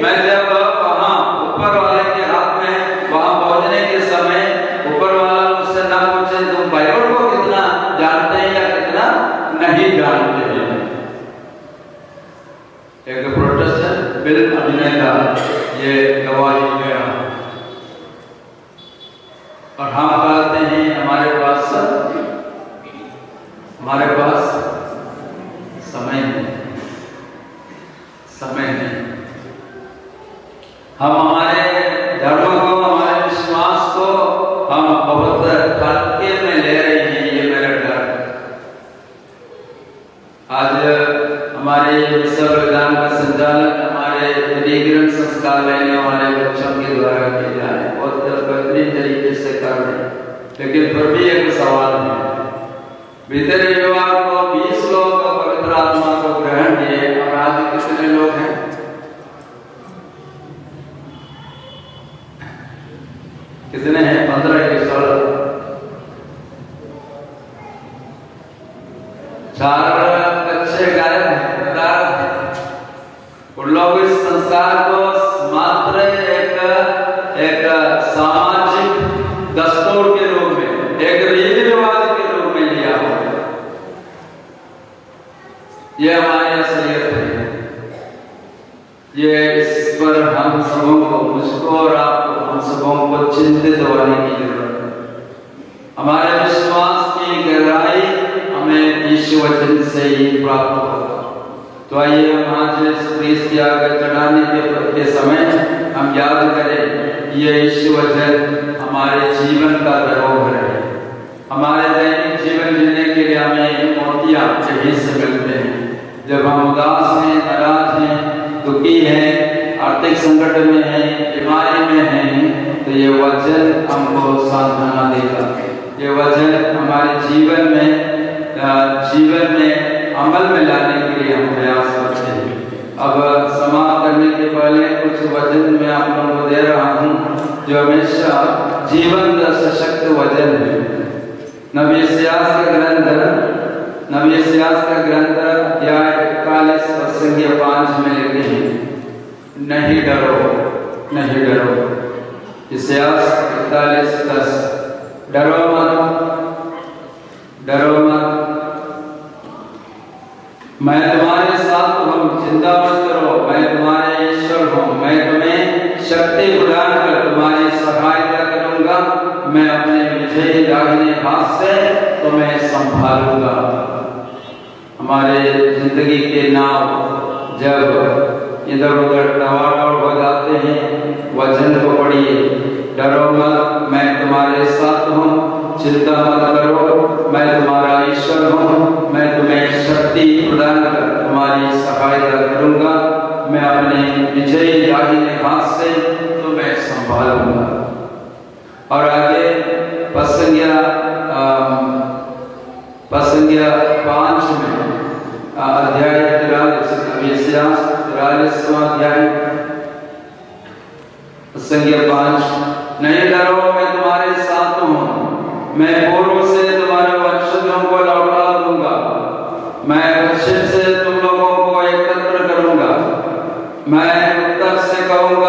मैं जब वहाँ ऊपर वाले के हाथ में वहाँ पहुँचने के समय ऊपर वाला मुझसे ना पूछे तुम बाइबल को कितना जानते हैं या कितना नहीं जानते हैं। एक प्रोटेस्टेंट फिल्म अभिनेता ये गवाही गया, और हम कहते हैं हमारे पास समय नहीं। हम हमारे धर्म को, हमारे विश्वास को हम बहुत हल्के में ले रहे हैं, ये मेरा डर। आज हमारे विश्वविद्यालय का संचालन हमारे अधिग्रहण संस्कार लेने वाले बच्चों के द्वारा किया जा रहा है, बहुत बेहतरीन तरीके से कर रहे हैं। लेकिन फिर भी एक सवाल है, बीते रविवार को 20 लोग पवित्र आत्मा को ग्रहण किए, और आज कितने लोग हैं? कितने हैं? 15 के 16, 4 बच्चे गायब हैं। उन लोग इस संस्कार को मात्र एक सामाजिक दस्तूर के रूप में, एक रीति रिवाज के रूप में लिया हो। ये हमारी असलियत है। ये इस पर हम सबों को, मुझको और आपको, हम सबों को चिंतित होने की जरूरत है। हमारे विश्वास की गहराई हमें यीशु वचन से ही प्राप्त होगा। तो आइए हम आज इस क्रिस्त त्याग चढ़ाने के समय हम याद करें, ये यीशु वचन हमारे जीवन का धरोहर है। हमारे दैनिक जीवन जीने के लिए हमें मोतियां यहीं से मिलते हैं। जब हम उदास हैं, नाराज हैं, दुखी हैं, आर्थिक संकट में हैं, बीमारी में हैं, तो ये वचन हमको सांत्वना देगा। ये वचन हमारे जीवन में अमल में लाने के लिए हम प्रयास करते हैं। अब समाप्त करने के पहले कुछ वचन मैं आप लोगों को दे रहा हूँ, जो हमेशा जीवन सशक्त वचन है। नबी इस्यास का ग्रंथ अध्याय 41 और संख्या 5 में लिखते हैं, नहीं डरो। इस्यास 41:10, डरो मत, मैं तुम्हारे साथ हूँ, चिंता मत करो, मैं तुम्हारे ईश्वर हूँ, मैं तुम्हें शक्ति प्रदान कर तुम्हारी सहायता करूंगा, मैं अपने विजयी दाहिने हाथ से तुम्हें संभालूंगा। हमारे जिंदगी के नाव जब इधर उधर डवाडोल हो जाते हैं, वचन को पढ़िए, डरो मत, मैं तुम्हारे साथ हूँ, चिंता मत करो, मैं तुम्हारा ईश्वर हूँ, मैं तुम्हें शक्ति प्रदान कर तुम्हारी सहायता करूंगा, मैं अपने विजयी दाहिने हाथ से तुम्हें संभालूंगा। और आगे पसंगिया 5 में अध्याय 43वां अध्याय संख्या 5, नहीं डरो, मैं तुम्हारे साथ हूँ, मैं पूर्व से तुम्हारे वंशजों को लौटा दूंगा, मैं पश्चिम से तुम लोगों को एकत्र करूंगा, मैं उत्तर से कहूंगा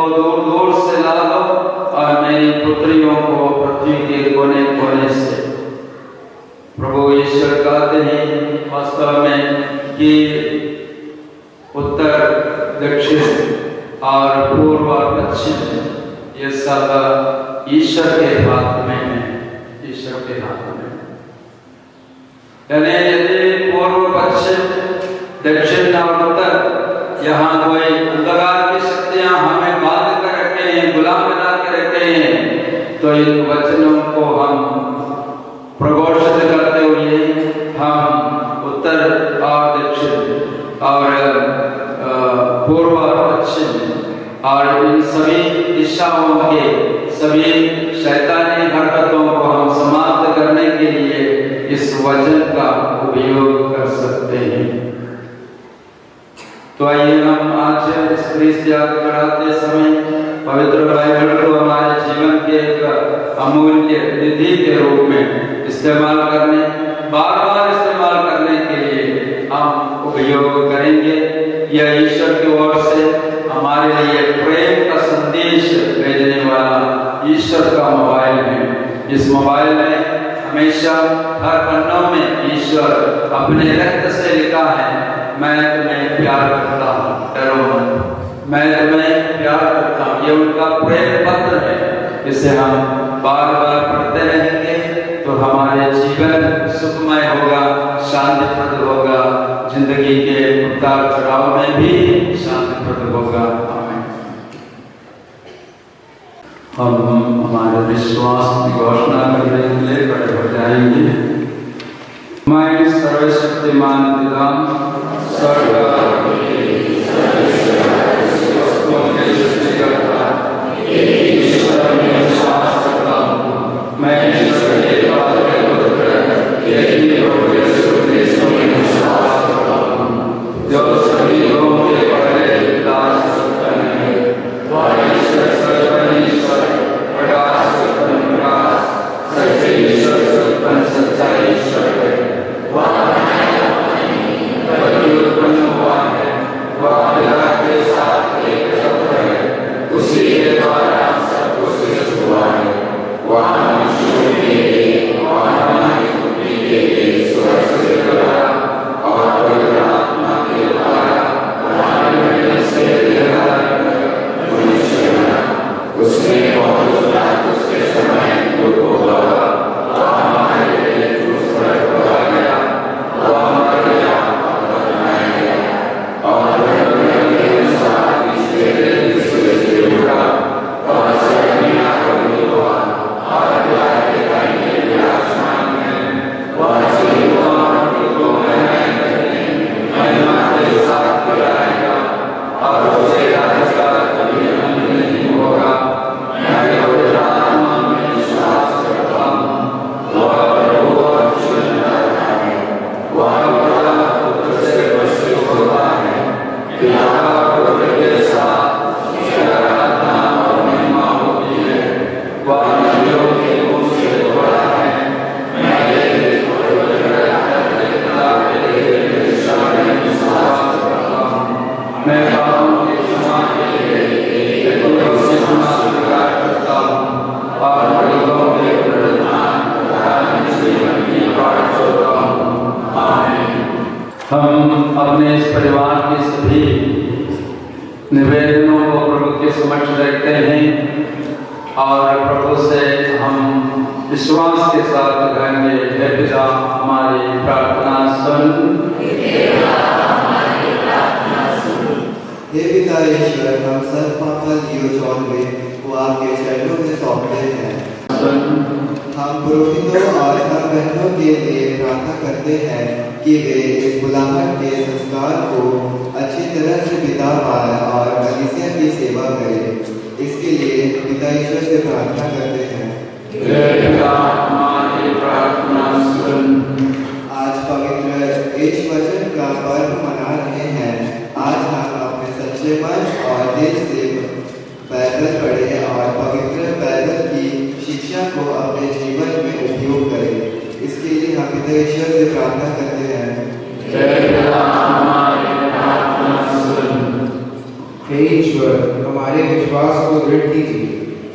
इनको दूर दूर से ला लो और मेरी पुत्रियों को पृथ्वी के कोने कोने से। प्रभु ईश्वर कहते हैं वास्तव में कि उत्तर दक्षिण और पूर्व और पश्चिम ये सब ईश्वर के हाथ में है, ईश्वर के हाथ में। यानी यदि पूर्व पश्चिम दक्षिण और उत्तर यहाँ कोई अंधकार की शक्तियां हमें बांध कर रखे हैं, गुलाम बना के रखे हैं, तो इन वचनों को हम प्रघोषित करते हुए हम उत्तर और दक्षिण और पूर्व और पश्चिम और इन सभी दिशाओं के सभी शैतानी हरकतों को हम समाप्त करने के लिए इस वचन का उपयोग कर सकते हैं। तो आइए हम आज इस क्रिस्त याद कराते समय पवित्र बाइबल को हमारे जीवन के एक अमूल्य निधि के रूप में इस्तेमाल करने, बार बार इस्तेमाल करने के लिए हम उपयोग करेंगे। यह ईश्वर की ओर से हमारे लिए प्रेम का संदेश भेजने वाला ईश्वर का मोबाइल है। इस मोबाइल में हमेशा हर पन्नों में ईश्वर अपने रक्त से लिखा है, मैं तुम्हें प्यार करता हूँ, डरो मत, मैं तुम्हें प्यार करता हूँ। ये उनका प्रेम पत्र है। इसे हम बार बार पढ़ते रहेंगे तो हमारे जीवन सुखमय होगा, शांतिप्रद होगा, जिंदगी के उतार चढ़ाव में भी शांतिप्रद होगा। हम हमारे विश्वास की घोषणा करने के लिए खड़े हो जाएंगे। मैं सर्वशक्तिमान पिता हम अपने इस परिवार के सभी निवेदनों को प्रभु के समक्ष रखते हैं और प्रभु से हम विश्वास के साथ कहेंगे, हे पिता हमारी प्रार्थना सुन। हे पिता ईश्वर, हम सब पापा लियो जॉन में वो आपके चरणों में सौंपते हैं। हम पुरोहितों और हर बहनों के लिए प्रार्थना करते हैं कि वे इस बुलाहट के संस्कार को अच्छी तरह से बिता पाए और कलीसिया की सेवा करें। इसके लिए पिता ईश्वर से प्रार्थना करते हैं। आज पवित्र ईश वचन का पर्व मना रहे हैं। आज हम अपने सच्चे मन और दिल से बाइबल पढ़े और पवित्र बाइबल की शिक्षा को अपने जीवन में उपयोग करें। इसके लिए हम पिता ईश्वर से प्रार्थना करते हैं। हे ईश्वर, हमारे विश्वास विश्वास को दृढ़ कीजिए।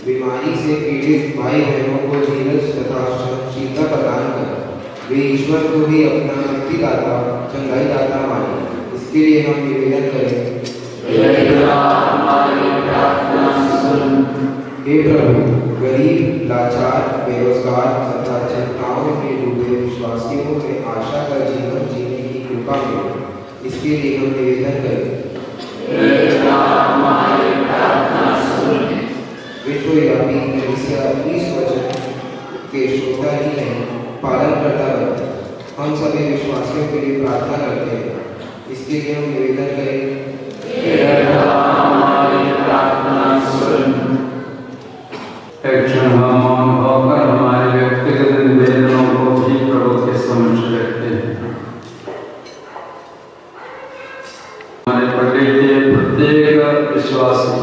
बीमारी से पीड़ित भाई बहनों को धीरज तथा सहनशीलता प्रदान करें। वे ईश्वर को ही अपना मुक्तिदाता चंगाईदाता माने। इसके लिए हम निवेदन करें। हे प्रभु, गरीब, लाचार, बेरोजगार तथा चिंताओं में डूबे विश्वासियों में आशा का जीवन जीने की कृपा मिले। इसके लिए हम निवेदन करें। विश्वव्यापी कलीसिया इस वचन के श्रोता ही नहीं, पालन करता बने। हम सभी विश्वासियों के लिए प्रार्थना करते हैं। इसके लिए हम निवेदन करें। एक क्षण हम मौन होकर हमारे व्यक्तिगत निवेदनों को भी प्रभु के समक्ष रखते हैं। हमारे पढ़े के प्रत्येक विश्वासी,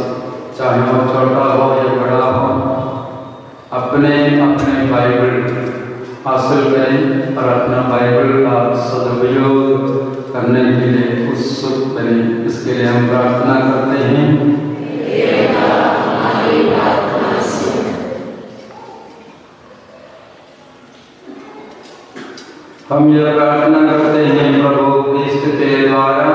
चाहे वो छोटा हो या बड़ा हो, अपने अपने बाइबल हासिल करें और अपना बाइबल का सदुपयोग करने के लिए उत्सुक बने। इसके लिए हम प्रार्थना करते हैं। हम यह प्रार्थना करते हैं प्रभु क्रिस्त के द्वारा।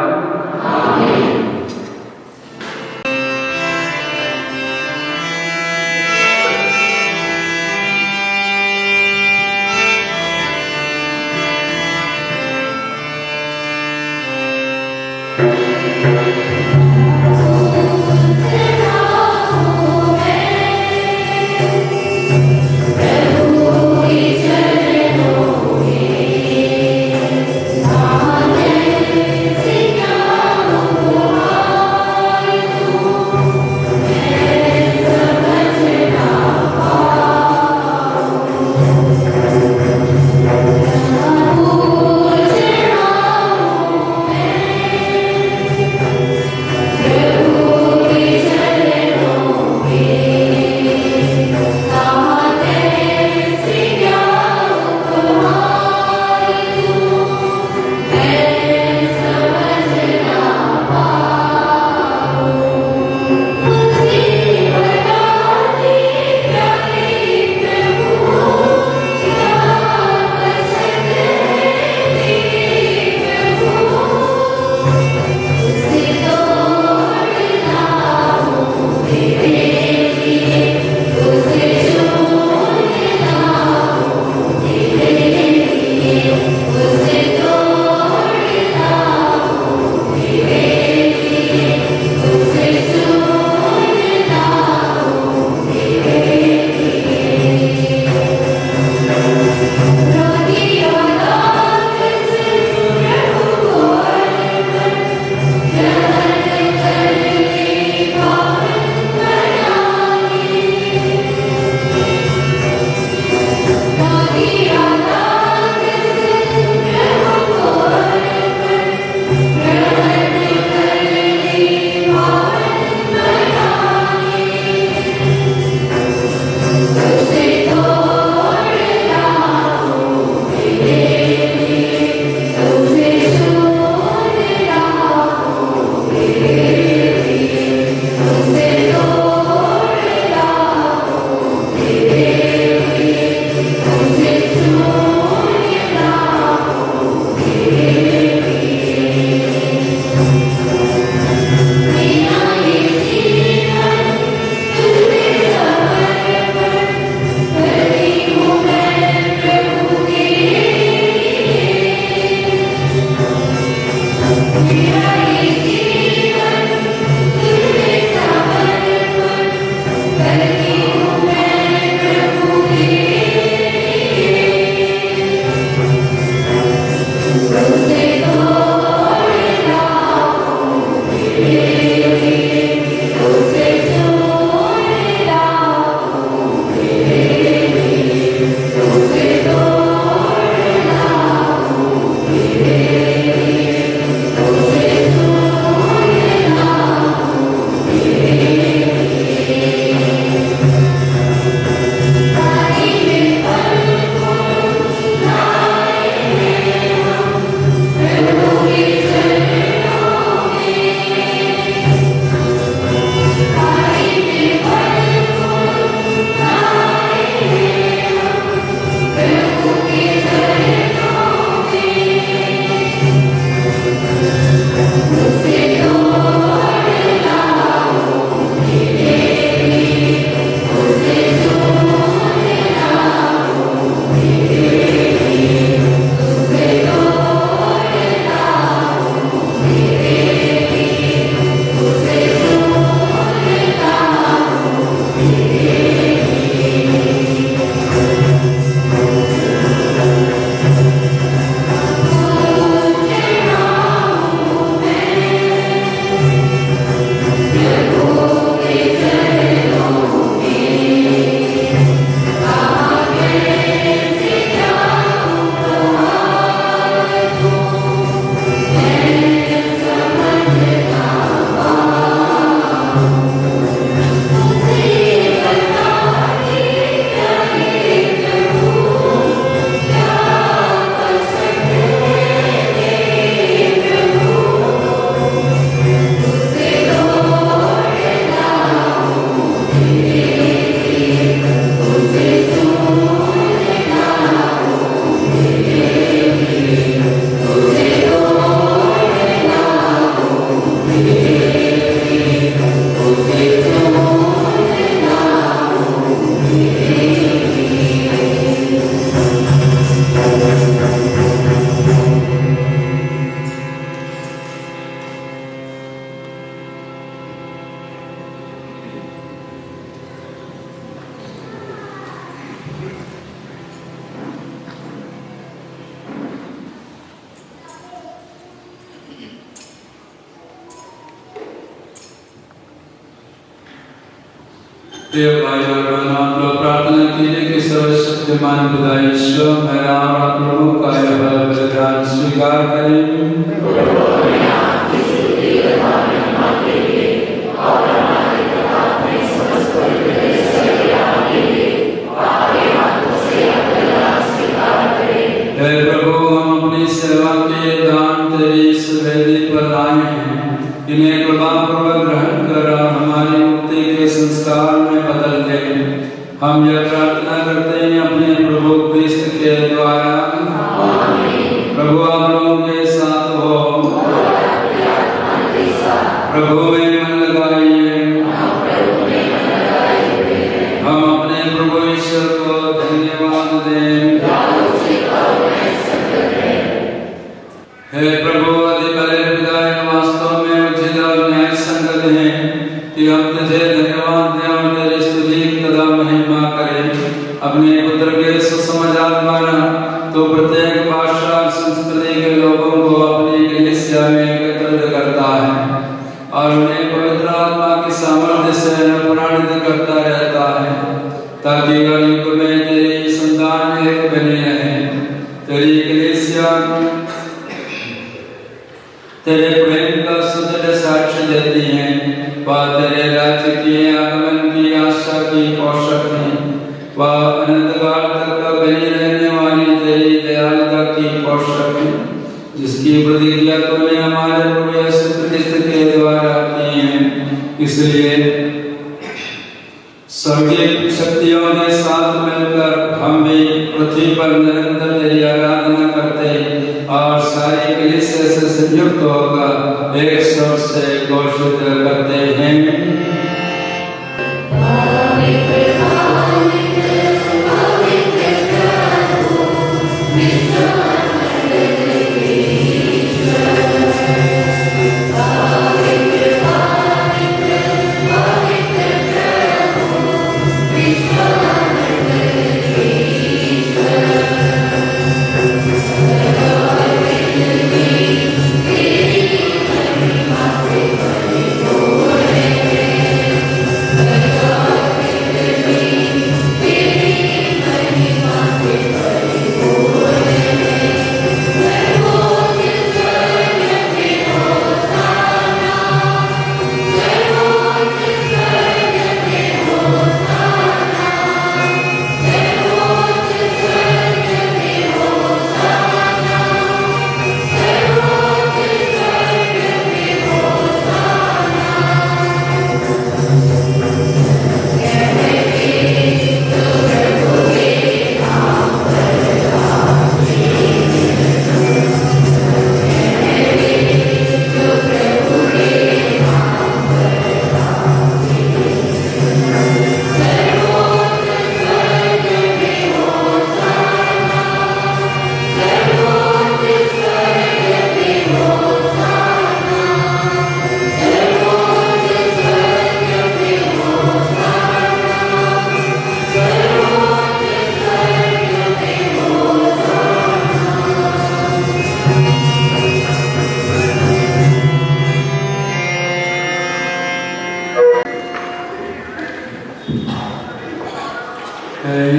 प्रिय भाई और बहनों, आप लोग प्रार्थना कीजिए कि सर्वशक्तिमान पिता ईश्वर मेरा और आप लोगों का यह बलिदान स्वीकार करें। हे प्रभु, हम अपनी सेवा के दान तेरी इस वेदी पर लाए हैं। इन्हें कृपापूर्वक ग्रहण कर और हमारी मुक्ति के संस्कार में बदल दे। हम यह प्रार्थना करते हैं अपने प्रभु क्रिस्त के द्वारा। प्रभु आप लोगों के साथ हो। प्रभु में मन लगाइए। हम अपने प्रभु ईश्वर को धन्यवाद दें। हे प्रभु, अधिबले पिता, वास्तव में उचित और न्याय संगत है कि हम तुझे धन्यवाद दें और तेरी स्तुति तथा महिमा करें। अपने पुत्र के सुसमाचार द्वारा तो प्रत्येक भाषा और संस्कृति के लोगों को अपनी कलीसिया में एकत्रित करता है और उन्हें पवित्र आत्मा की सामर्थ्य से अनुप्राणित करता रहता है, ताकि हर युग में तेरी संतान एक बनी रहे। तेरी कलीसिया तेरे प्रेम का सुदृढ़ साक्ष्य देती हैं। वह तेरे राज्य के आगमन की आशा की पोषक है। वह अनंत काल तक बनी रहने वाली तेरी दयालुता की पोषक है, जिसकी प्रतिज्ञा तूने हमारे प्रभु यीशु क्रिस्त के द्वारा की है। इसलिए स्वर्गीय शक्तियों के साथ मिलकर हम भी पृथ्वी पर निरंतर तेरी आराधना करते और सारी कलीसिया से संयुक्त होकर एक स्वर से घोषित करते हैं।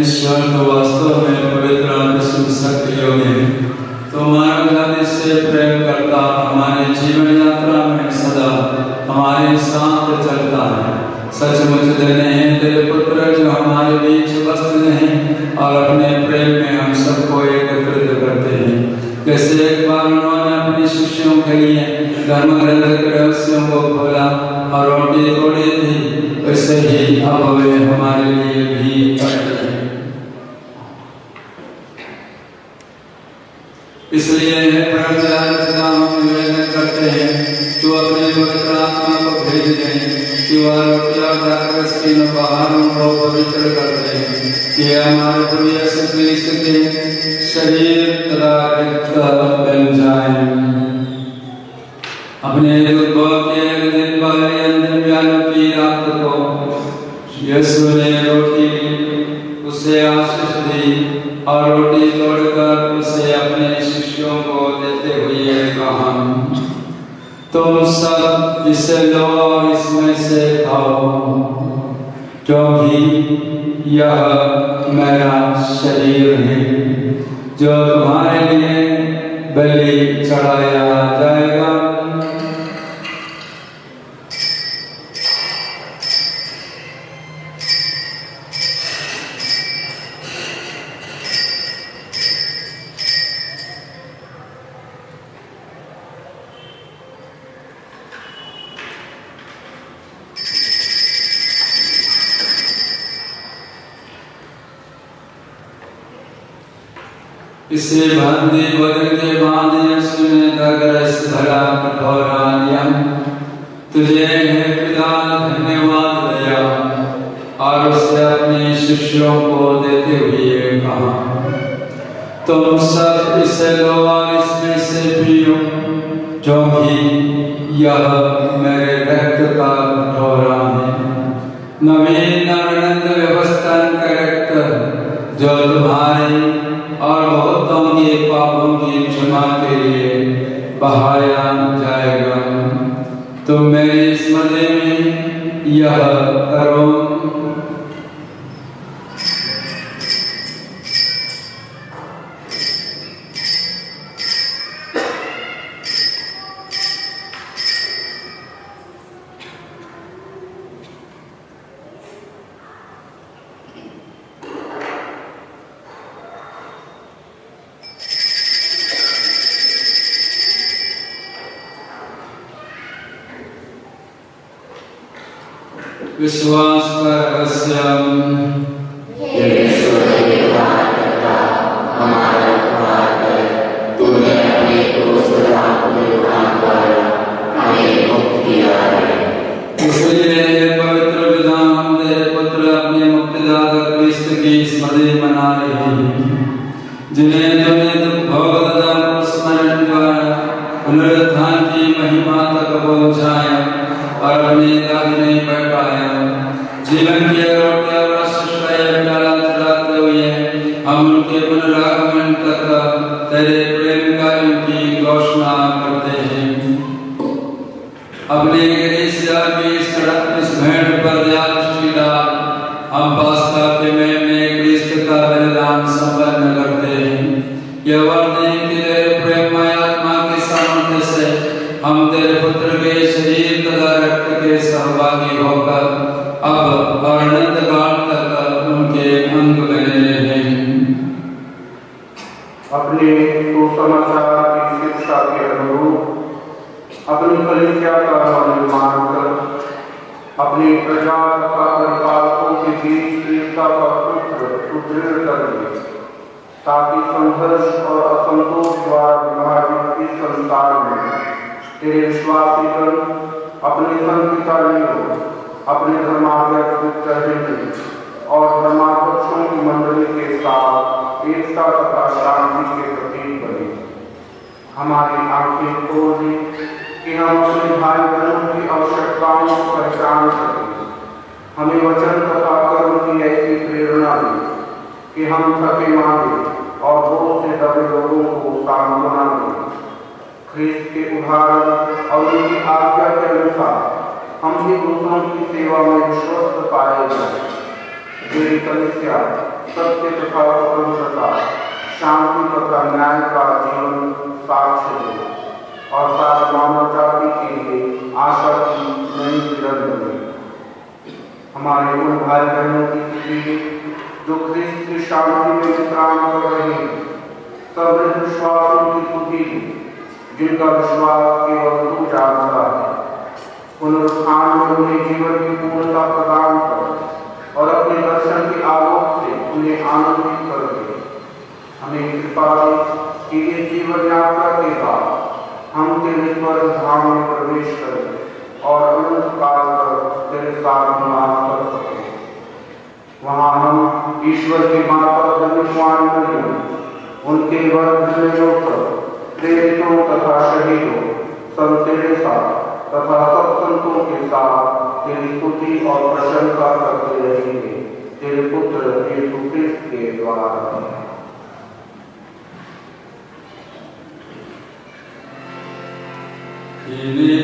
ईश्वर तो वास्तव में पवित्र और प्रशंसक योग्य है। तो मानव जाति से प्रेम करता हमारे जीवन यात्रा में सदा हमारे साथ चलता है। सचमुच धन्य है तेरे पुत्र जो हमारे बीच उपस्थित हैं और अपने प्रेम में हम सबको एकत्रित करते हैं। जैसे एक बार उन्होंने अपने शिष्यों के लिए धर्म ग्रंथ के रहस्यों को खोला और रोटी तोड़ी थी, वैसे ही अब वे हमारे लिए भी करते हैं। इसलिए हम निवेदन करते हैं तो अपने पवित्र आत्मा को भेज दें कि वह रोटी और द्राक्षरस की उपहारों को पवित्र कर दें, कि हमारे प्रभु यीशु क्रिस्त के शरीर तथा रक्त बन जाएं। अपने उद्भव के एक दिन पहले अंतिम ज्ञान की रात को यीशु ने रोटी उसे आशीष दी और रोटी तोड़कर उसे अपने शिष्यों को देते हुए कहा, तुम सब इसे लो और इसमें से खाओ, क्योंकि यह मेरा शरीर है जो तुम्हारे लिए बलि चढ़ाया जाएगा। इसे भांति भोजन के बाद यीशु ने रस भरा कटोरा लिया, तुझे हे पिता धन्यवाद दिया और उसने अपने शिष्यों को देते हुए कहा, तुम सब इसे लो और इसमें से पियो, क्योंकि यह मेरे रक्त का कटोरा है, नवीन आनंद व्यवस्था करेक्टर जो तुम्हारे और बहुतों के पापों की क्षमा के लिए बहाया जाएगा। तुम मेरी स्मृति में यह करो। विश्वास का रहस्य। तूने अपने क्रूस को युगान पर हमें मुक्त किया है। इसलिए पवित्र पिता हम तेरे पुत्र अपने मुक्तिदाता क्रिस्त की स्मृति मना रहे हैं, जिन्हें तुमने दुख भोग तथा स्मरण द्वारा पुनरुत्थान की महिमा तक पहुंचाया और अपने दाहिने बैठाया। जीवन की रोटी और आशीष का यह प्याला चढ़ाते हुए हम उनके पुनरागमन तक तेरे प्रेम कार्यों की घोषणा करते हैं। अपने कलीसिया की इस भेंट पर ध्यान दृष्टि डाल, हम पास्का के मेल में क्रिस्त का बलिदान संपन्न करते हैं। यह वार्ता कि तेरे प्रेममय आत्मा के सामर्थ्य से हम तेरे पुत्र के शरीर तथा रक्त के सहभागी होकर अब और अनंत काल तक उनके अंग बने रहें। अपने सुसमाचार की शिक्षा के अनुरूप अपनी कलीसिया का निर्माण कर अपनी प्रजा तथा परिपालकों के बीच एकता का सूत्र सुदृढ़ कर दे, ताकि संघर्ष और असंतोष द्वारा विभाजित इस संसार में तेरे विश्वासीगण अपने संपिता लियो, अपने धर्माध्यक्ष विक्टर हेनरी और धर्माध्यक्षों की मंडली के साथ एकता तथा शांति के प्रतीक बने। हमारी आंखें खोल दे कि हम अपने भाई बहनों की आवश्यकताओं को पहचान सकें। हमें वचन तथा कर्म की ऐसी प्रेरणा दे कि हम थके मारे और बोझ से दबे लोगों को सांत्वना दें। ख्रीस्त के उदाहरण और उनकी आज्ञा के अनुसार हम भी दूसरों की सेवा में विश्वस्त पाए जाए। मेरी कलीसिया सत्य तथा स्वतंत्रता, शांति तथा न्याय का जीवन साक्ष्य दे और सारी मानव जाति के लिए आशा की नई किरण बने। हमारे उन भाई बहनों की स्थिति जो ख्रीस्त की शांति में विश्राम कर रहे हैं, समृद्ध विश्वासों की सुधि जिनका विश्वास केवल तू जानता है, पुनरुत्थान में उन्हें जीवन की पूर्णता प्रदान कर और अपने दर्शन के आलोक से उन्हें आनंदित कर दे। हमें कृपा दे कि इस जीवन यात्रा के बाद हम तेरे स्वर्ग धाम में प्रवेश करें और अनंत काल तक तेरे साथ निवास कर सकें। वहाँ हम ईश्वर की माता धन्यवान मरियम, उनके वरदानों पर प्रेरितों तथा शहीदों, संत तेरेसा तथा सब संतों के साथ तेरी स्तुति और प्रशंसा करते रहेंगे, तेरे पुत्र यीशु क्रिस्त के द्वारा।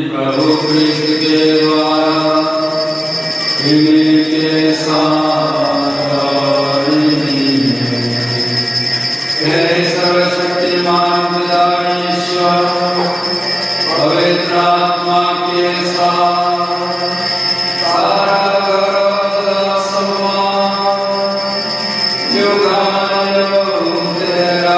प्रभु क्रिस्त के द्वारा इनके साथ हे सर्वशक्तिमान पिता ईश्वर पवित्र आत्मा के साथ सारा गौरव सम्मान युगानुयुग तेरा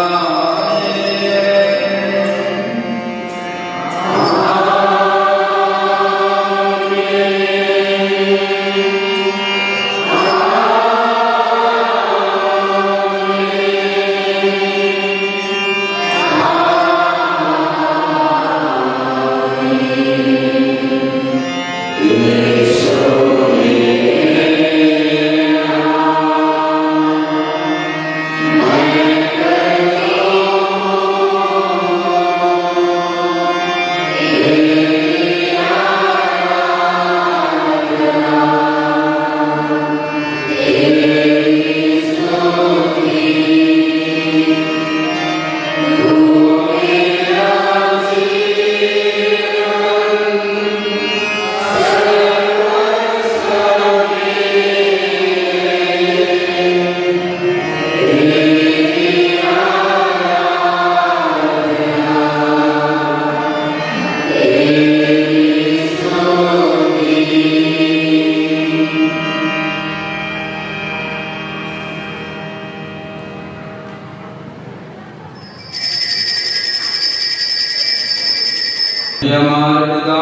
हमारे पिता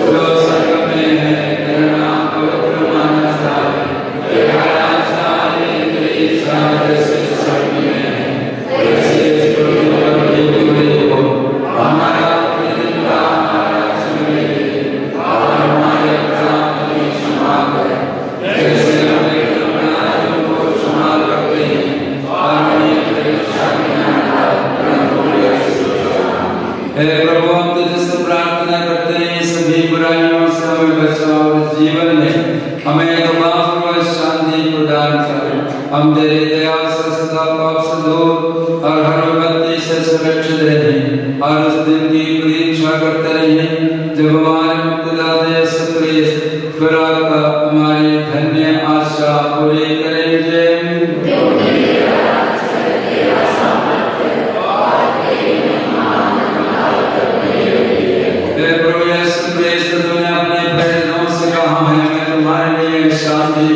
जो स्वर्ग में है तेरा नाम पवित्र माना जाए तेरा राज्य आए तेरी इच्छा जैसे स्वर्ग में है वैसे पृथ्वी पर भी पूरी हो हमारा प्रतिदिन का आहार आज हमें दे और हमारे अपराध भी क्षमा कर जैसे हम अपराधियों को क्षमा करते हैं और हमें परीक्षा में न डाल परंतु हे प्रभु हम तुझसे प्रार्थना करते हैं सभी बुराइयों से हमें बचाओ और जीवन में हमें दुआओं और शांति प्रदान कर हम तेरी दया से सदा पाप से दूर और हर विपत्ति से सुरक्षित रहें और उस दिन की प्रतीक्षा करते रहें जब हमारे मुक्तिदाता यीशु क्रिस्त फिर आकर हमारी धन्य आशा पूरी करेंगे।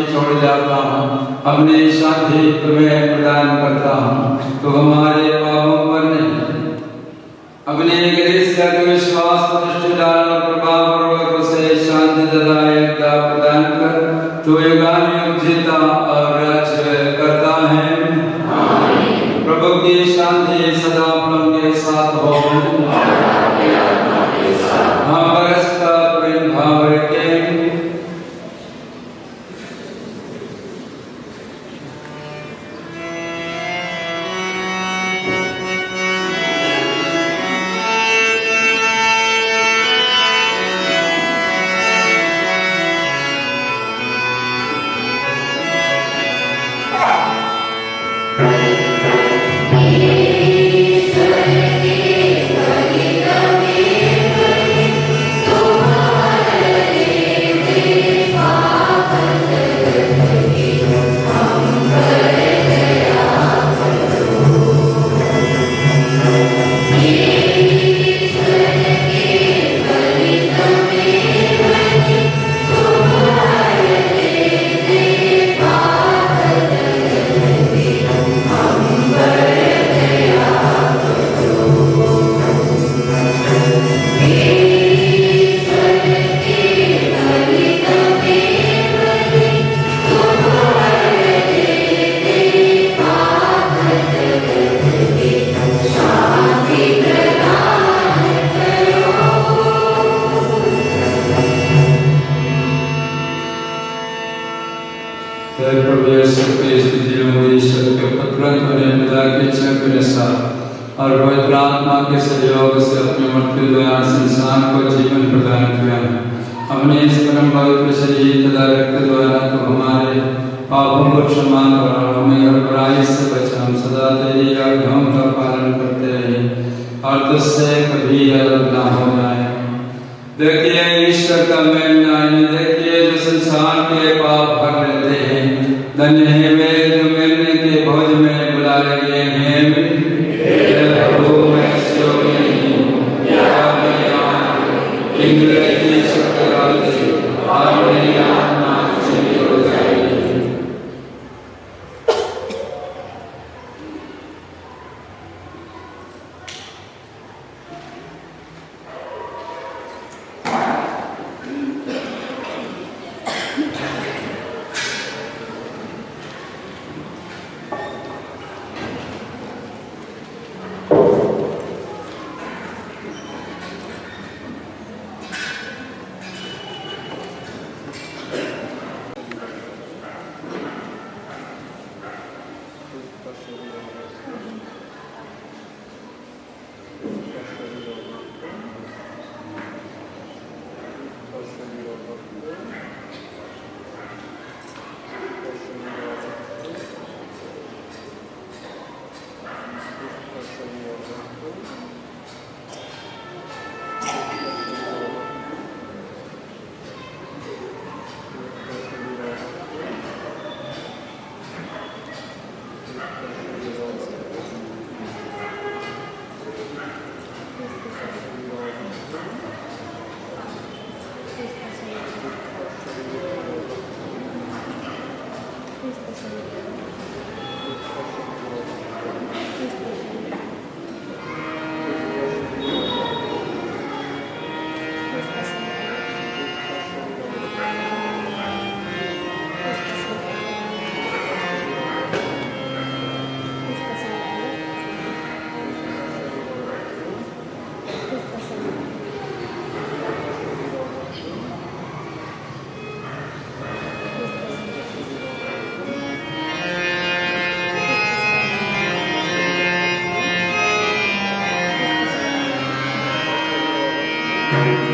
छोड़ जाता हूँ अपनी शांति तुम्हें प्रदान करता हूँ तो हमारे पापों पर नहीं अपने कलीसिया के विश्वास पर दृष्टि डाल और प्रभावपूर्वक उसे शांति तथा एकता प्रदान कर तो युगानुयुग जीता और राज्य करता है। प्रभु की शांति सदा आप लोगों के साथ हो हम परस्पर प्रेम भाव रखें। और पवित्र आत्मा के सहयोग से अपने मृत्यु द्वारा संसार को जीवन प्रदान किया। हमने इस परम पवित्र शरीर तथा रक्त द्वारा तो हमारे पापों को क्षमा कर हमें हर बुराई से बचा। हम सदा तेरी आज्ञाओं का पालन करते रहें और तुझसे कभी अलग ना हो जाए। देखिए ईश्वर का मेमना, देखिए जो संसार के पाप भर लेते हैं। धन्य है वे जो मेमने के भोज में बुलाए गए हैं। प्रभु मैं योग्य नहीं हूँ, या मैं आऊं, इंद्र की शक्ति से और मेरी आत्मा से हो जाएगी। Thank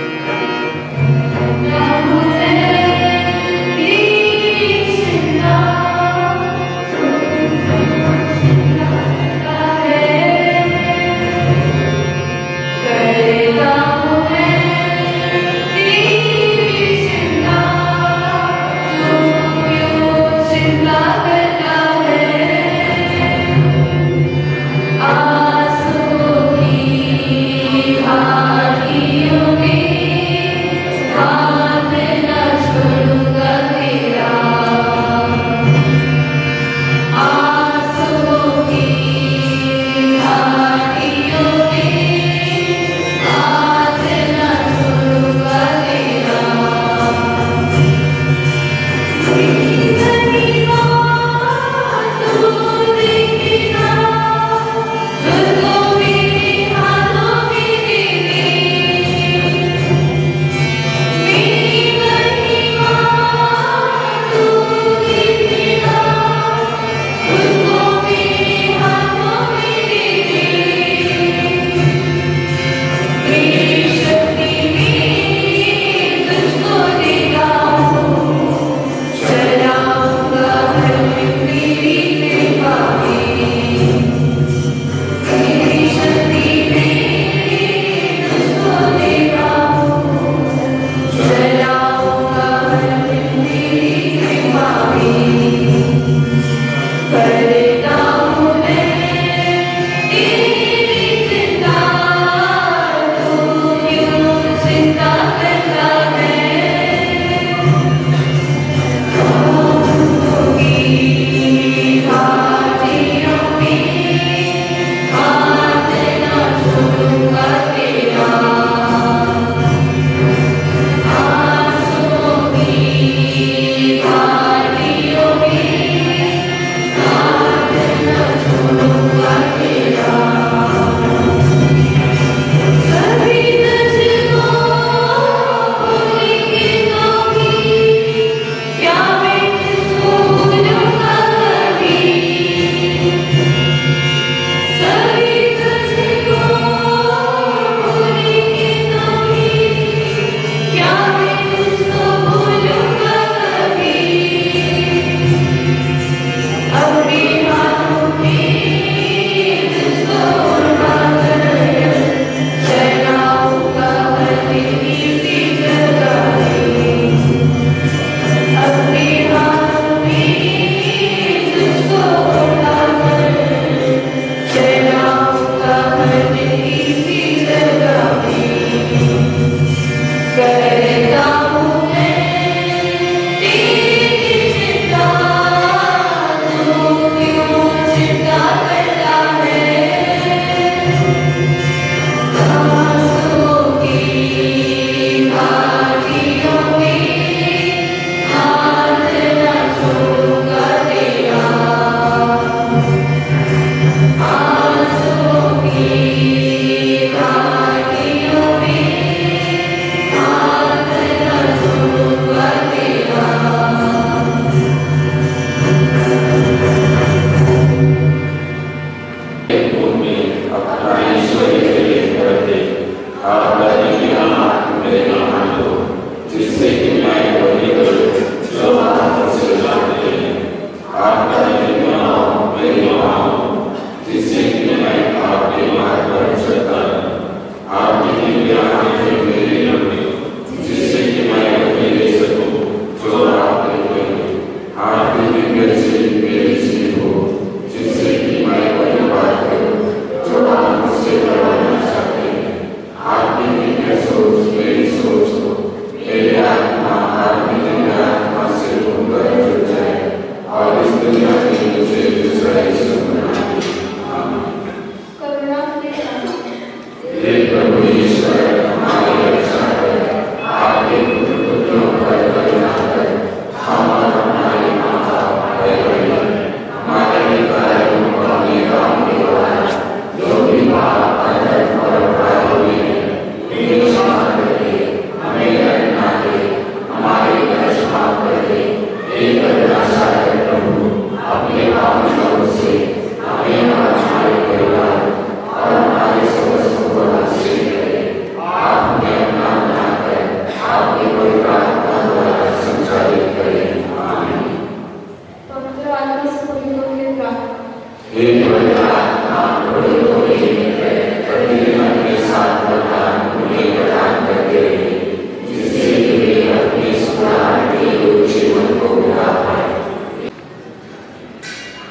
you.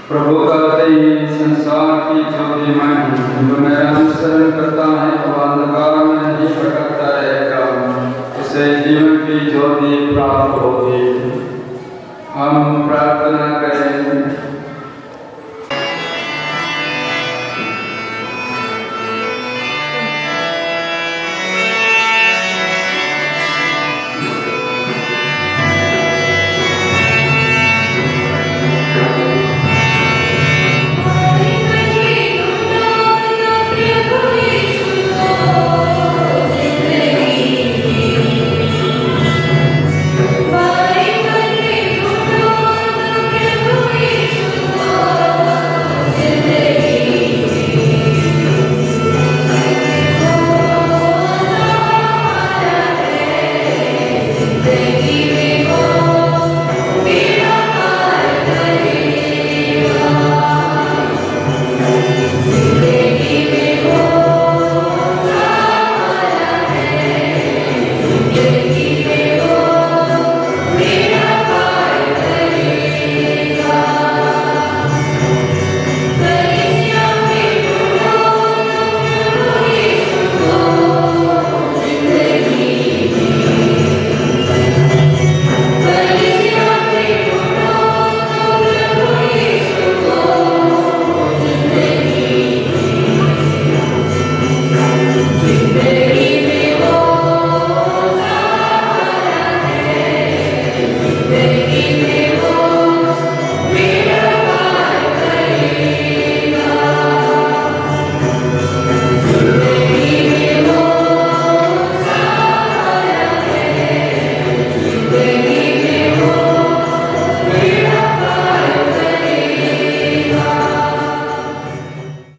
प्रभु कहते हैं संसार की ज्योति मैं जो मेरा अनुसरण करता है वह अंधकार में नहीं भटकता रहेगा, उसे जीवन की ज्योति प्राप्त होगी। हम प्रार्थना करें।